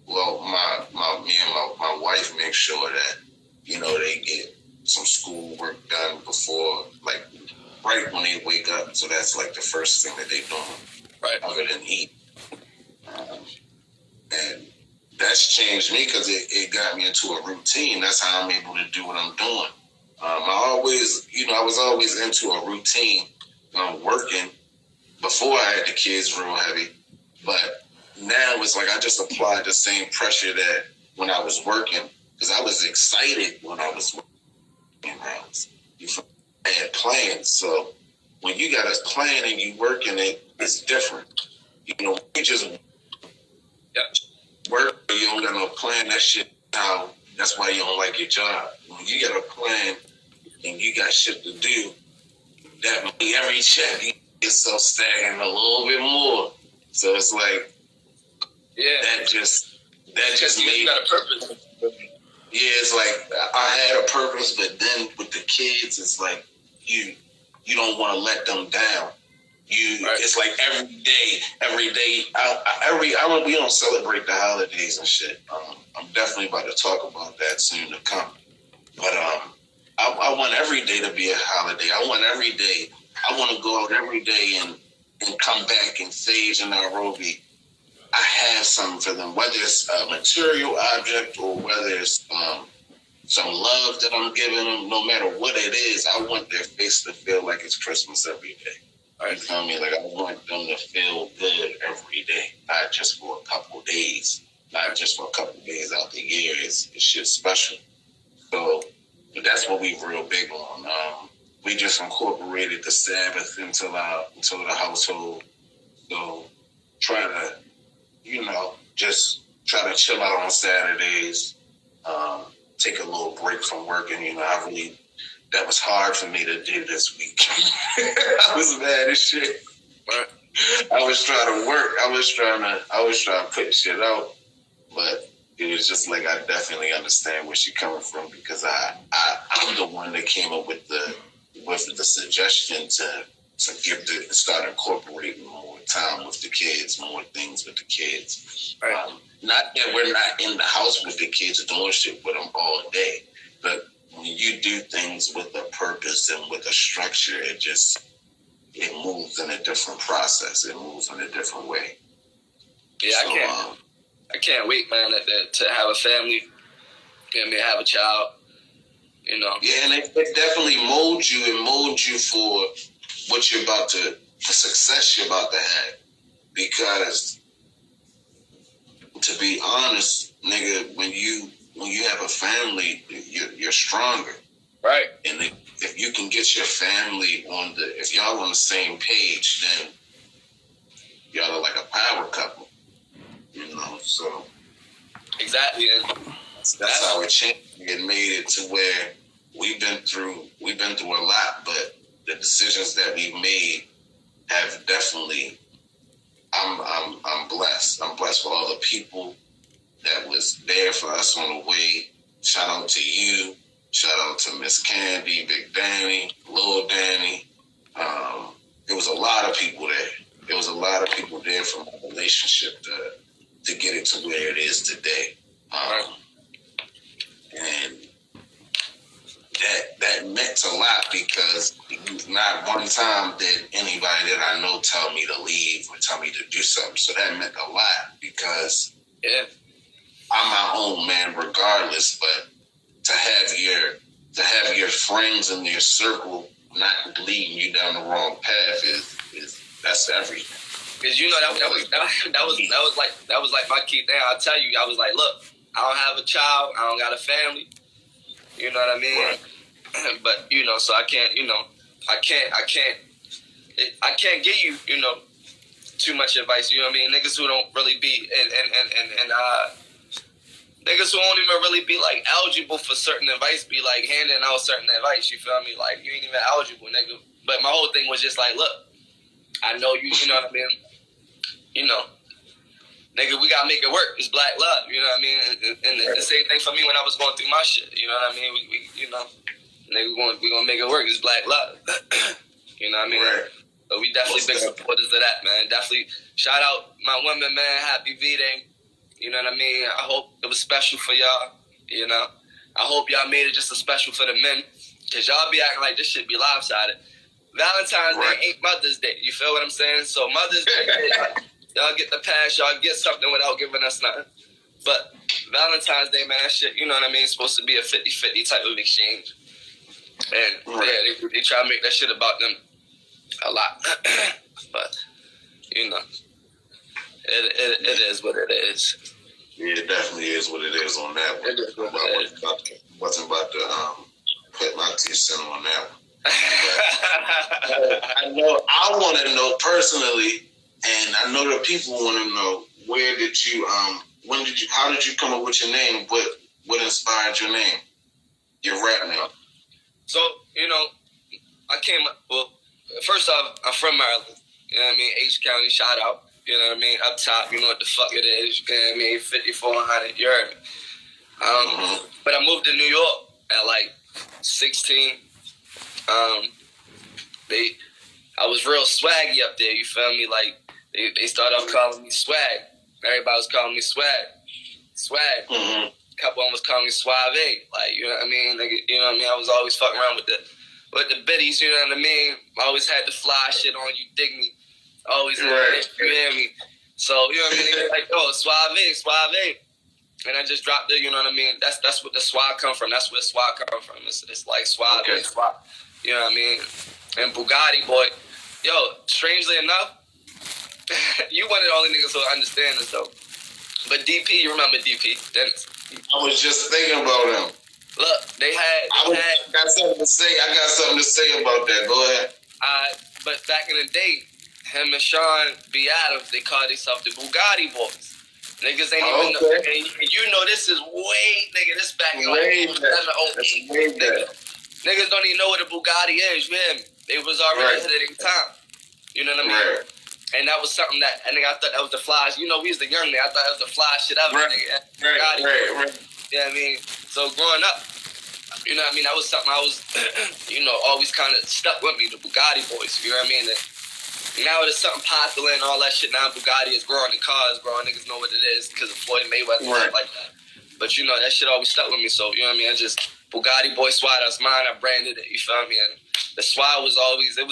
well, me and my wife make sure that, you know, they get some school work done before, like, right when they wake up. So that's like the first thing that they doing, other than eat. And that's changed me because it got me into a routine. That's how I'm able to do what I'm doing. I was always into a routine. Working before I had the kids real heavy, but now it's like I just applied the same pressure that when I was working, because I was excited when I was working. I had plans. So when you got a plan and you working it's different. You know, you just work, you don't got no plan, that shit out. That's why you don't like your job. When you got a plan and you got shit to do, that money, every check you get so stacking a little bit more. So it's like, that just made you got a purpose. Yeah, it's like I had a purpose, but then with the kids, it's like you don't want to let them down. It's like every day. We don't celebrate the holidays and shit. I'm definitely about to talk about that soon to come. But I want every day to be a holiday. I want to go out every day and come back and Sage and Nairobi. I have something for them, whether it's a material object or whether it's some love that I'm giving them. No matter what it is, I want their face to feel like it's Christmas every day. You feel me? Like I want them to feel good every day, not just for a couple of days, not just for a couple of days out the year. It's shit special. So that's what we real big on. We just incorporated the Sabbath into the household. So try to, just try to chill out on Saturdays, take a little break from working. That was hard for me to do this week. I was mad as shit. I was trying to work. I was trying to put shit out, but it was just like, I definitely understand where she's coming from, because I'm the one that came up with the suggestion to start incorporating more time with the kids, more things with the kids. Not that we're not in the house with the kids doing shit with them all day, but when you do things with a purpose and with a structure, it moves in a different process. It moves in a different way. Yeah, so, I can't wait, man, to have a family. Have a child. Yeah, and it definitely molds you. It molds you for what you're about to, the success you're about to have. Because, to be honest, nigga, when you have a family, you're stronger. Right. And if you can get your family if y'all on the same page, then y'all are like a power couple. So. Exactly. That's how it changed. It made it to where we've been through a lot, but the decisions that we made have definitely. I'm blessed. I'm blessed with all the people that was there for us on the way. Shout out to you. Shout out to Miss Candy, Big Danny, Lil Danny. There was a lot of people there. There was a lot of people there from our relationship to get it to where it is today. And that meant a lot, because not one time did anybody that I know tell me to leave or tell me to do something. So that meant a lot, because I'm my own man regardless, but to have your friends in your circle not leading you down the wrong path is that's everything. Because that was like my key thing. I'll tell you, I was like, look, I don't have a child, I don't got a family. You know what I mean? Right. But so I can't give you too much advice. You know what I mean? Niggas who don't really be and niggas who won't even really be like eligible for certain advice be like handing out certain advice. You feel me? Like, you ain't even eligible, nigga. But my whole thing was just like, look, I know you. You know what I mean? Nigga, we gotta make it work. It's black love. You know what I mean? And the same thing for me when I was going through my shit. You know what I mean? We nigga, we gonna make it work. It's black love. You know what I mean? Right. So we definitely big supporters of that, man. Definitely shout out my women, man. Happy V-Day. You know what I mean? I hope it was special for y'all. I hope y'all made it just as special for the men, because y'all be acting like this shit be lopsided. Valentine's Day ain't Mother's Day. You feel what I'm saying? So Mother's Day, y'all get the pass. Y'all get something without giving us nothing. But Valentine's Day, man, that shit, you know what I mean? It's supposed to be a 50-50 type of exchange. And they try to make that shit about them a lot. But, it is what it is. Yeah, it definitely is what it is on that one. It is what it is. Wasn't about to put my 2 cents on that one. I want to know personally, and I know that people want to know, how did you come up with your name? What inspired your name? Your rap name? So, I came up, first off, I'm from Maryland. You know what I mean? H County, shout out. You know what I mean? Up top, you know what the fuck it is. You know what I mean? 5400, you heard me. But I moved to New York at like 16. I was real swaggy up there, you feel me? Like, they started off calling me Swag. Everybody was calling me Swag. Swag. A couple of them was calling me Suave. Like, you know what I mean? Like, you know what I mean? I was always fucking around with the biddies, you know what I mean? I always had the fly shit on, you dig me? Always in the you hear me? So, you know what I mean? They were like, oh, Suave, Suave. And I just dropped it, you know what I mean? That's what the Swa come from. That's where the Swa come from. It's like Suave, Swa. You know what I mean? And Bugattiboy. Yo, strangely enough, you one of the only niggas who understand this, though. But DP, you remember DP, Dennis? I was just thinking about him. Look, I got something to say. I got something to say about that. Go ahead. But back in the day, him and Sean B. Adams, they called themselves the Bugatti Boys. Niggas ain't even know. And you know this is this back in like 2008. Niggas don't even know what a Bugatti is, you hear me? They was already ahead of their time. You know what I mean? Right. And that was something that, I thought that was the flies. You know, we was the young nigga. I thought that was the fly shit ever, nigga. Right. You know what I mean? So growing up, you know what I mean? That was something I was, always kind of stuck with me, the Bugatti Boys. You know what I mean? Now it's something popular and all that shit. Now Bugatti is growing, the cars growing. Niggas know what it is because of Floyd Mayweather and stuff like that. But, you know, that shit always stuck with me. So, you know what I mean? I just, Bugattiboy Swa, that's mine. I branded it, you feel me? And the Swa was always there. You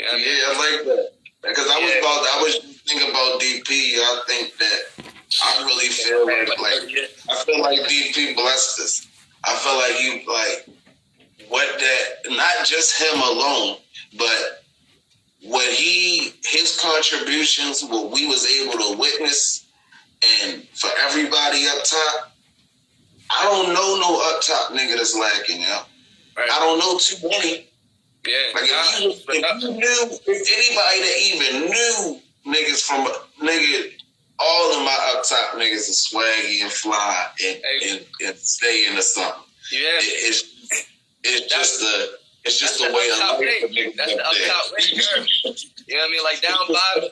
know what I mean? I like that. Because I was thinking about DP. I think that I really feel I feel like DP blessed us. I feel like not just him alone, but his contributions, what we was able to witness, and for everybody up top, I don't know no up top nigga that's lacking, yo. Right. I don't know too many. Yeah. Like if anybody that even knew niggas from all of my up top niggas are swaggy and fly and stay into something. Yeah. It's just the way I live. That's the up top way. You know what I mean? Like down bottom,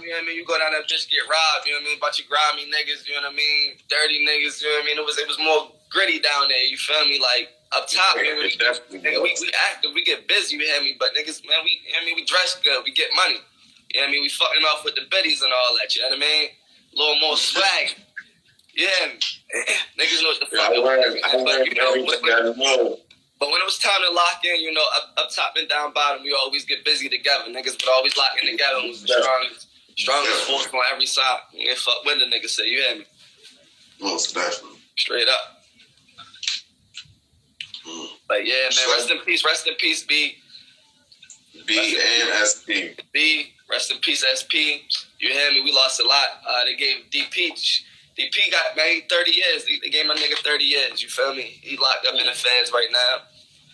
you know what I mean? You go down that bitch, get robbed, you know what I mean? Bunch of grimy niggas, you know what I mean? Dirty niggas, you know what I mean? It was more gritty down there, you feel me? Like up top, we active, we get busy, you hear me? But niggas, man, we dress good, we get money. You know what I mean? We fucking off with the biddies and all that, you know what I mean? A little more swag. Yeah, niggas know what the fuck But when it was time to lock in, you know, up top and down bottom, we always get busy together. Niggas would always lock in together. It was the strongest force on every side. And fuck when the niggas say, you hear me? Most definitely. Straight up. But yeah, man, rest in peace, B. B and SP. B, rest in peace, SP. You hear me? We lost a lot. They gave DP got, man, 30 years. They gave my nigga 30 years, you feel me? He locked up in the feds right now.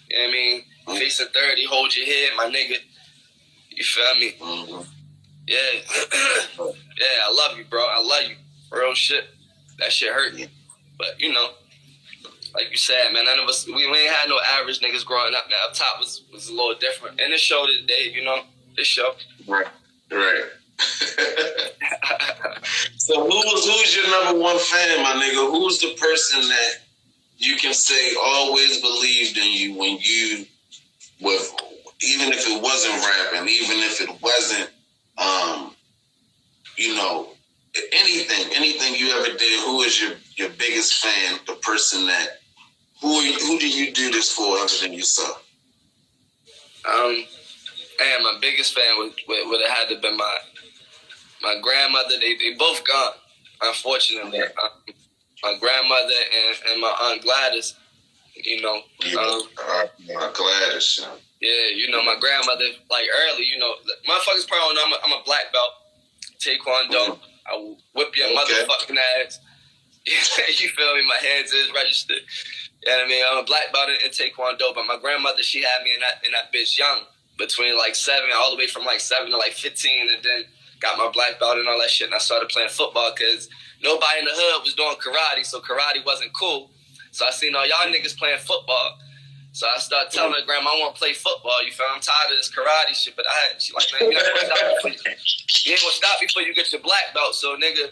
You know what I mean? Facing 30, hold your head, my nigga. You feel me? Yeah. Yeah, I love you, bro. I love you. Real shit. That shit hurt me. But, you know, like you said, man, none of us, we ain't had no average niggas growing up, man. Up top was a little different. And this show today, you know, this show. Right. So who's your number one fan, my nigga? Who's the person that you can say always believed in you when you with, even if it wasn't rapping, even if it wasn't anything you ever did, who is your biggest fan, the person that who do you do this for other than yourself? And my biggest fan would have had to be my grandmother. They both gone, unfortunately. My grandmother and my aunt Gladys, you know. My Gladys. Yeah, you know, my grandmother, like early, you know, motherfuckers probably know I'm a black belt, Taekwondo. I will whip your motherfucking ass. You feel me? My hands is registered. You know what I mean? I'm a black belt in Taekwondo, but my grandmother, she had me in that bitch young, between like 7, all the way from like 7 to like 15, and then got my black belt and all that shit, and I started playing football because nobody in the hood was doing karate, so karate wasn't cool. So I seen all y'all niggas playing football, So I started telling her, Grandma, I want to play football. You feel me? I'm tired of this karate shit. But she like, man, you ain't gonna stop before you get your black belt. So, nigga,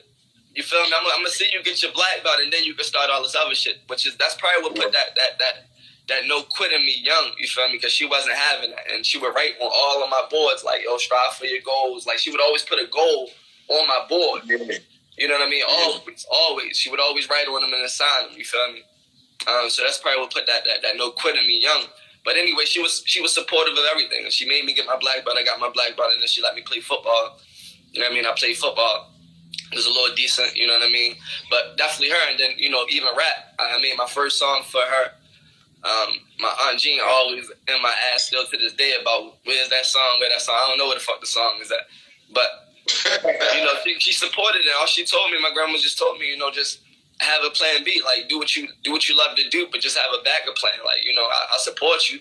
you feel me? I'm gonna see you get your black belt, and then you can start all this other shit. That's probably what put that no quit in me young. You feel me? Because she wasn't having that, and she would write on all of my boards like, "Yo, strive for your goals." Like she would always put a goal on my board. You know what I mean? Always. She would always write on them and assign them. You feel me? So that's probably what put that no quit in me young. But anyway, she was supportive of everything, and she made me get my black belt. I got my black belt, and then she let me play football. You know what I mean? I played football. It was a little decent, you know what I mean? But definitely her, and then, you know, even rap. I made my first song for her. My Aunt Jean always in my ass still to this day about where that song. I don't know where the fuck the song is at. But, you know, she supported it. All she told me, my grandma just told me, you know, just have a plan B. Like, do what you love to do, but just have a backup plan. Like, you know, I support you.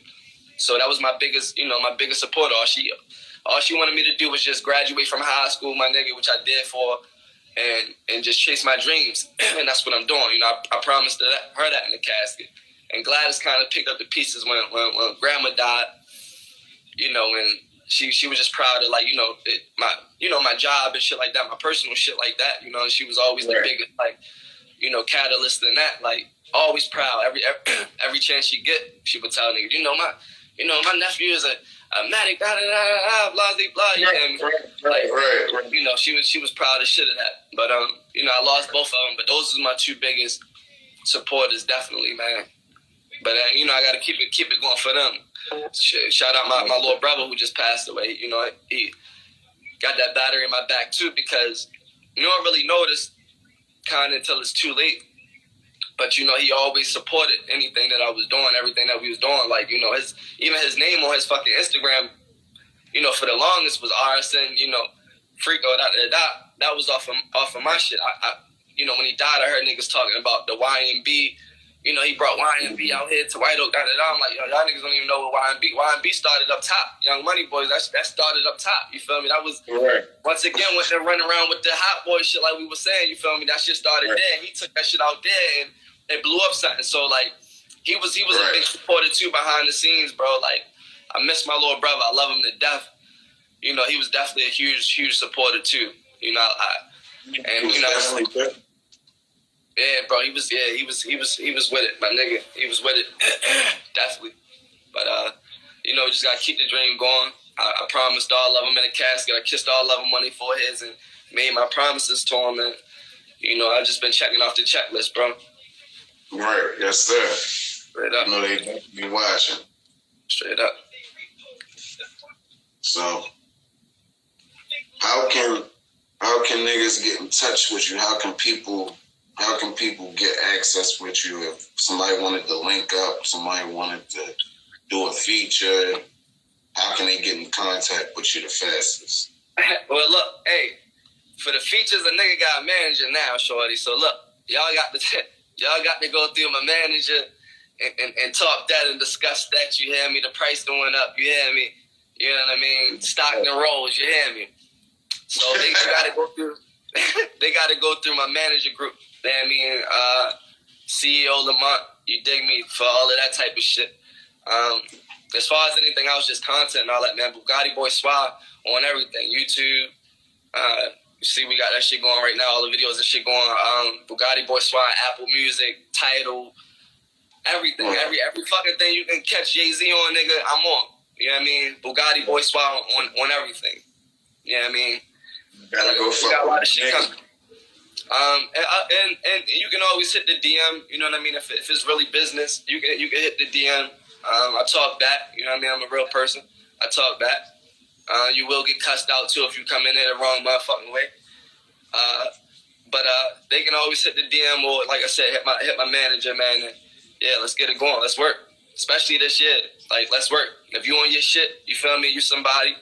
So that was my biggest support. All she wanted me to do was just graduate from high school, my nigga, which I did for, and just chase my dreams. And that's what I'm doing. You know, I promised her that in the casket. And Gladys kind of picked up the pieces when Grandma died. You know, and she was just proud of, like, you know, my job and shit like that, my personal shit like that. You know, and she was always the biggest, like, you know, catalyst in that. Like, always proud. Every chance she get, she would tell niggas, my nephew is a medic, blah, blah, blah. You know, right. You know, she was proud of shit of that. But you know, I lost both of them. But those are my two biggest supporters, definitely, man. But you know, I gotta keep it going for them. Shout out my little brother who just passed away. You know, he got that battery in my back too, because you don't really notice kind of until it's too late. But, you know, he always supported anything that I was doing, everything that we was doing. Like, you know, his name on his fucking Instagram, you know, for the longest was RSN, you know, Freako, that was off of my shit. I you know, when he died, I heard niggas talking about the YMB. You know, he brought YMB out here to White Oak, I'm like, yo, y'all niggas don't even know what YMB started up top. Young Money Boys, that started up top. You feel me? That was, once again, when they're running around with the hot boy shit like we were saying, you feel me? That shit started there. He took that shit out there, and it blew up something. So, like, he was a big supporter, too, behind the scenes, bro. Like, I miss my little brother. I love him to death. You know, he was definitely a huge, huge supporter, too. You know, yeah, bro, he was with it, my nigga. He was with it, definitely. But, you know, just gotta keep the dream going. I promised all of them in a casket. I kissed all of them on their foreheads and made my promises to them. And, you know, I've just been checking off the checklist, bro. Right, yes, sir. Straight up. You know they be watching. Straight up. So, how can niggas get in touch with you? How can people get access with you if somebody wanted to link up, somebody wanted to do a feature? How can they get in contact with you the fastest? Well, look, hey, for the features, a nigga got a manager now, shorty. So look, y'all got to go through my manager and talk that and discuss that. You hear me? The price going up. You hear me? You know what I mean? Stock and rolls. You hear me? So they got to go through. They got to go through my manager group. You know what I mean? CEO Lamont. You dig me? For all of that type of shit. As far as anything else, just content and all that, man. Bugattiboy Swa on everything. YouTube. You see, we got that shit going right now. All the videos and shit going. Bugattiboy Swa, Apple Music, Tidal, everything. Every fucking thing you can catch Jay-Z on, nigga, I'm on. You know what I mean? Bugattiboy Swa on everything. You know what I mean? We got a lot of shit coming. And you can always hit the DM. You know what I mean? If it's really business, you can hit the DM. I talk back. You know what I mean? I'm a real person. I talk back. You will get cussed out too if you come in there the wrong motherfucking way. But they can always hit the DM or, like I said, hit my manager, man. And yeah, let's get it going. Let's work. Especially this year. Like, let's work. If you on your shit, you feel me? You somebody.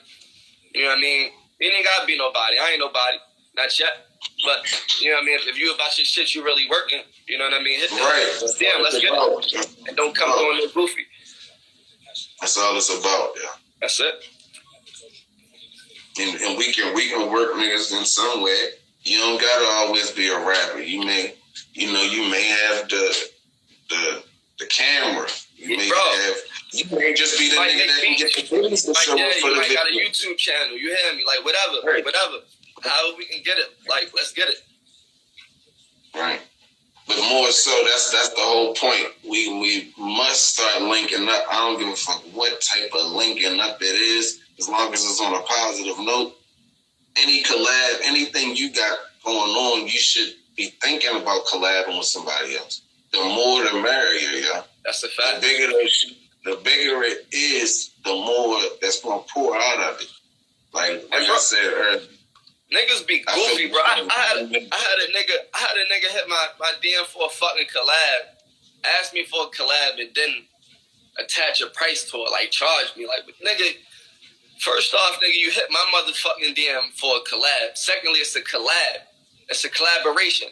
You know what I mean? You ain't gotta be nobody. I ain't nobody. Not yet. But, you know what I mean? If you about your shit, you really working. You know what I mean? Hit the DM. Let's get it. And don't come going no goofy. That's all it's about, yeah. That's it. And we can work niggas in some way. You don't gotta always be a rapper. You may have the camera. You may have You may just be the nigga that can get the business to show up for you the might video. got a YouTube channel. You hear me? Like whatever. How we can get it? Like let's get it. Right. But more so, that's the whole point. We must start linking up. I don't give a fuck what type of linking up it is, as long as it's on a positive note. Any collab, anything you got going on, you should be thinking about collabing with somebody else. The more, the merrier, yeah. That's a fact. The bigger it is, the more that's gonna pour out of it. Like I said earlier. Niggas be goofy, bro. I had a nigga hit my DM for a fucking collab, asked me for a collab, and then attach a price to it, like charge me. Like, nigga, first off, nigga, you hit my motherfucking DM for a collab. Secondly, it's a collab. It's a collaboration.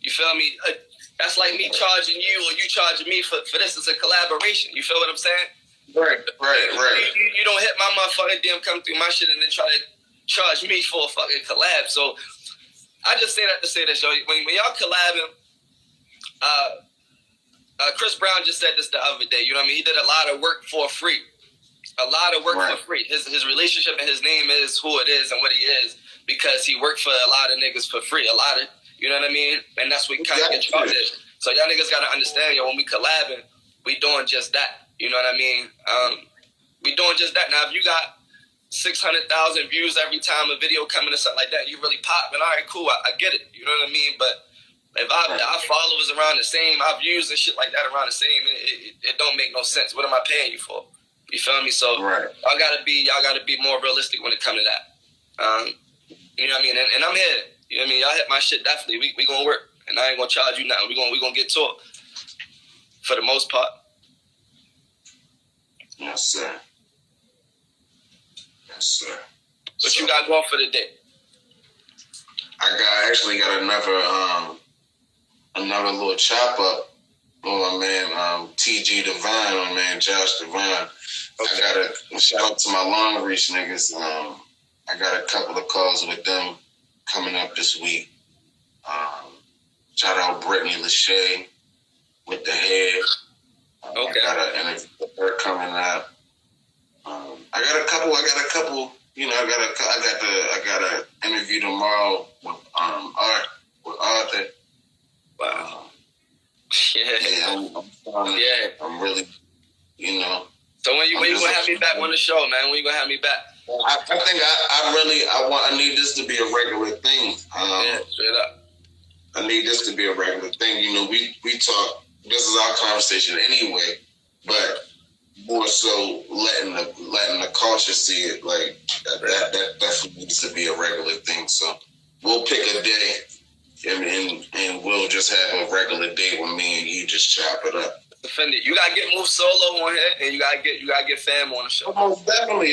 You feel me? That's like me charging you or you charging me for this. It's a collaboration. You feel what I'm saying? Right. You don't hit my motherfucking DM, come through my shit, and then try to charge me for a fucking collab. So I just say that to say this, yo. When y'all collabing, Chris Brown just said this the other day. You know what I mean? He did a lot of work for free. A lot of work for free. His relationship and his name is who it is and what he is because he worked for a lot of niggas for free. A lot of, you know what I mean? And that's what kind of get charged. So y'all niggas gotta understand, yo, when we collabing, we doing just that. You know what I mean? We doing just that. Now, if you got 600,000 views every time a video coming or something like that, you really popping. All right, cool. I get it. You know what I mean? But if our followers around the same, our views and shit like that around the same, it don't make no sense. What am I paying you for? You feel me? So y'all gotta be more realistic when it comes to that. You know what I mean? And I'm here. You know what I mean? Y'all hit my shit definitely. We gonna work, and I ain't gonna charge you nothing. We gonna get to it for the most part. Yes, sir. What you got going for the day? I actually got another little chop up with my man TG Divine, my man Josh Divine. Okay. I got a shout out to my long reach niggas. I got a couple of calls with them coming up this week. Shout out Brittany Lachey with the head. Okay. I got an interview with her coming up. I got a couple. You know, I got an interview tomorrow with Arthur. Wow. I'm really, you know. So when you gonna have me back on the show, man? When you gonna have me back? I think I need this to be a regular thing. Straight up. I need this to be a regular thing. You know, we talk. This is our conversation anyway, but more so letting the culture see it. Like that definitely needs to be a regular thing. So we'll pick a day, and we'll just have a regular day when me and you just chop it up. Offended. You gotta get Move Solo on here, and you gotta get Fam on the show. Most definitely.